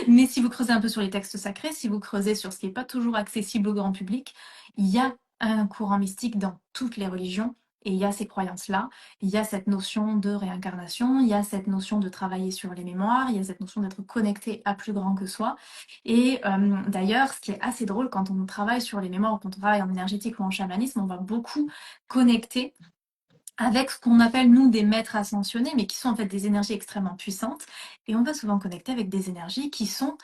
mais si vous creusez un peu sur les textes sacrés, si vous creusez sur ce qui n'est pas toujours accessible au grand public, il y a un courant mystique dans toutes les religions. Et il y a ces croyances-là, il y a cette notion de réincarnation, il y a cette notion de travailler sur les mémoires, il y a cette notion d'être connecté à plus grand que soi. Et d'ailleurs, ce qui est assez drôle quand on travaille sur les mémoires, quand on travaille en énergétique ou en chamanisme, on va beaucoup connecter avec ce qu'on appelle, nous, des maîtres ascensionnés, mais qui sont en fait des énergies extrêmement puissantes. Et on va souvent connecter avec des énergies qui sont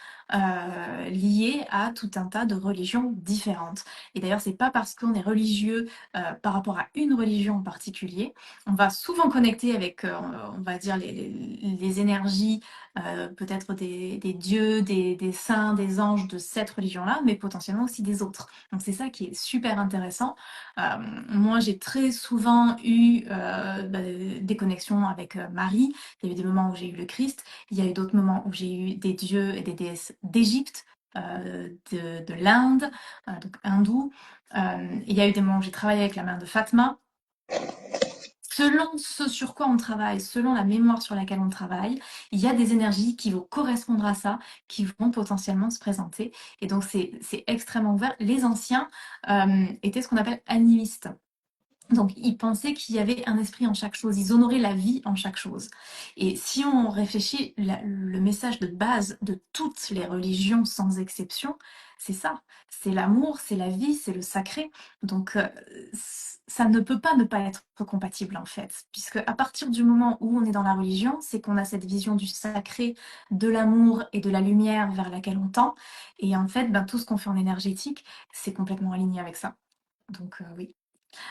liées à tout un tas de religions différentes. Et d'ailleurs, c'est pas parce qu'on est religieux par rapport à une religion en particulier. On va souvent connecter avec, on va dire, les énergies, peut-être des dieux, des saints, des anges de cette religion-là, mais potentiellement aussi des autres. Donc c'est ça qui est super intéressant. Moi, j'ai très souvent eu des connexions avec Marie. Il y a eu des moments où j'ai eu le Christ. Il y a eu d'autres moments où j'ai eu des dieux et des déesses d'Égypte, de l'Inde, donc hindou. Il y a eu des moments où j'ai travaillé avec la mère de Fatma. Selon ce sur quoi on travaille, selon la mémoire sur laquelle on travaille, il y a des énergies qui vont correspondre à ça, qui vont potentiellement se présenter. Et donc, c'est extrêmement ouvert. Les anciens étaient ce qu'on appelle animistes. Donc, ils pensaient qu'il y avait un esprit en chaque chose, ils honoraient la vie en chaque chose. Et si on réfléchit, le message de base de toutes les religions, sans exception, c'est ça. C'est l'amour, c'est la vie, c'est le sacré. Donc, ça ne peut pas ne pas être compatible, en fait. Puisque à partir du moment où on est dans la religion, c'est qu'on a cette vision du sacré, de l'amour et de la lumière vers laquelle on tend. Et en fait, ben, tout ce qu'on fait en énergétique, c'est complètement aligné avec ça. Donc, oui.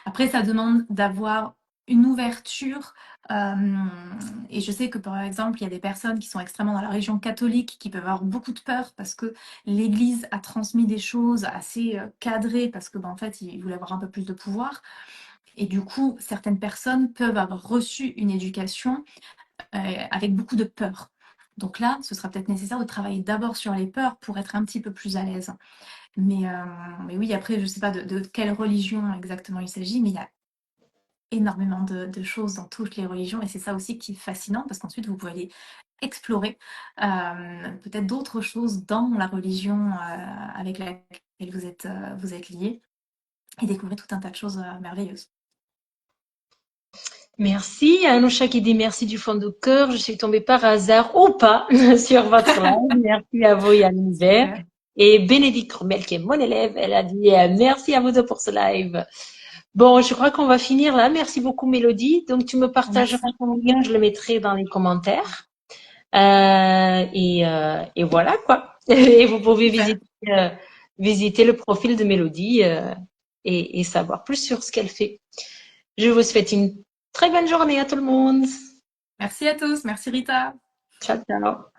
Après, ça demande d'avoir une ouverture. Et je sais que par exemple, il y a des personnes qui sont extrêmement dans la religion catholique qui peuvent avoir beaucoup de peur parce que l'Église a transmis des choses assez cadrées parce que en fait, ils voulaient avoir un peu plus de pouvoir. Et du coup, certaines personnes peuvent avoir reçu une éducation avec beaucoup de peur. Donc là, ce sera peut-être nécessaire de travailler d'abord sur les peurs pour être un petit peu plus à l'aise. Mais oui, après, je ne sais pas de quelle religion exactement il s'agit, mais il y a énormément de choses dans toutes les religions et c'est ça aussi qui est fascinant parce qu'ensuite vous pouvez aller explorer peut-être d'autres choses dans la religion avec laquelle vous êtes liés et découvrir tout un tas de choses merveilleuses. Merci. Anoucha qui dit merci du fond du cœur. Je suis tombée par hasard ou pas sur votre live. Merci à vous et à l'univers. Super. Et Bénédicte Rommel, qui est mon élève, elle a dit merci à vous deux pour ce live. Bon, je crois qu'on va finir là. Merci beaucoup, Mélodie. Donc, tu me partageras Merci. ton lien, je le mettrai dans les commentaires. Et voilà, quoi. Et vous pouvez Super. visiter le profil de Mélodie et savoir plus sur ce qu'elle fait. Je vous souhaite une très bonne journée à tout le monde. Merci à tous. Merci Rita. Ciao, ciao.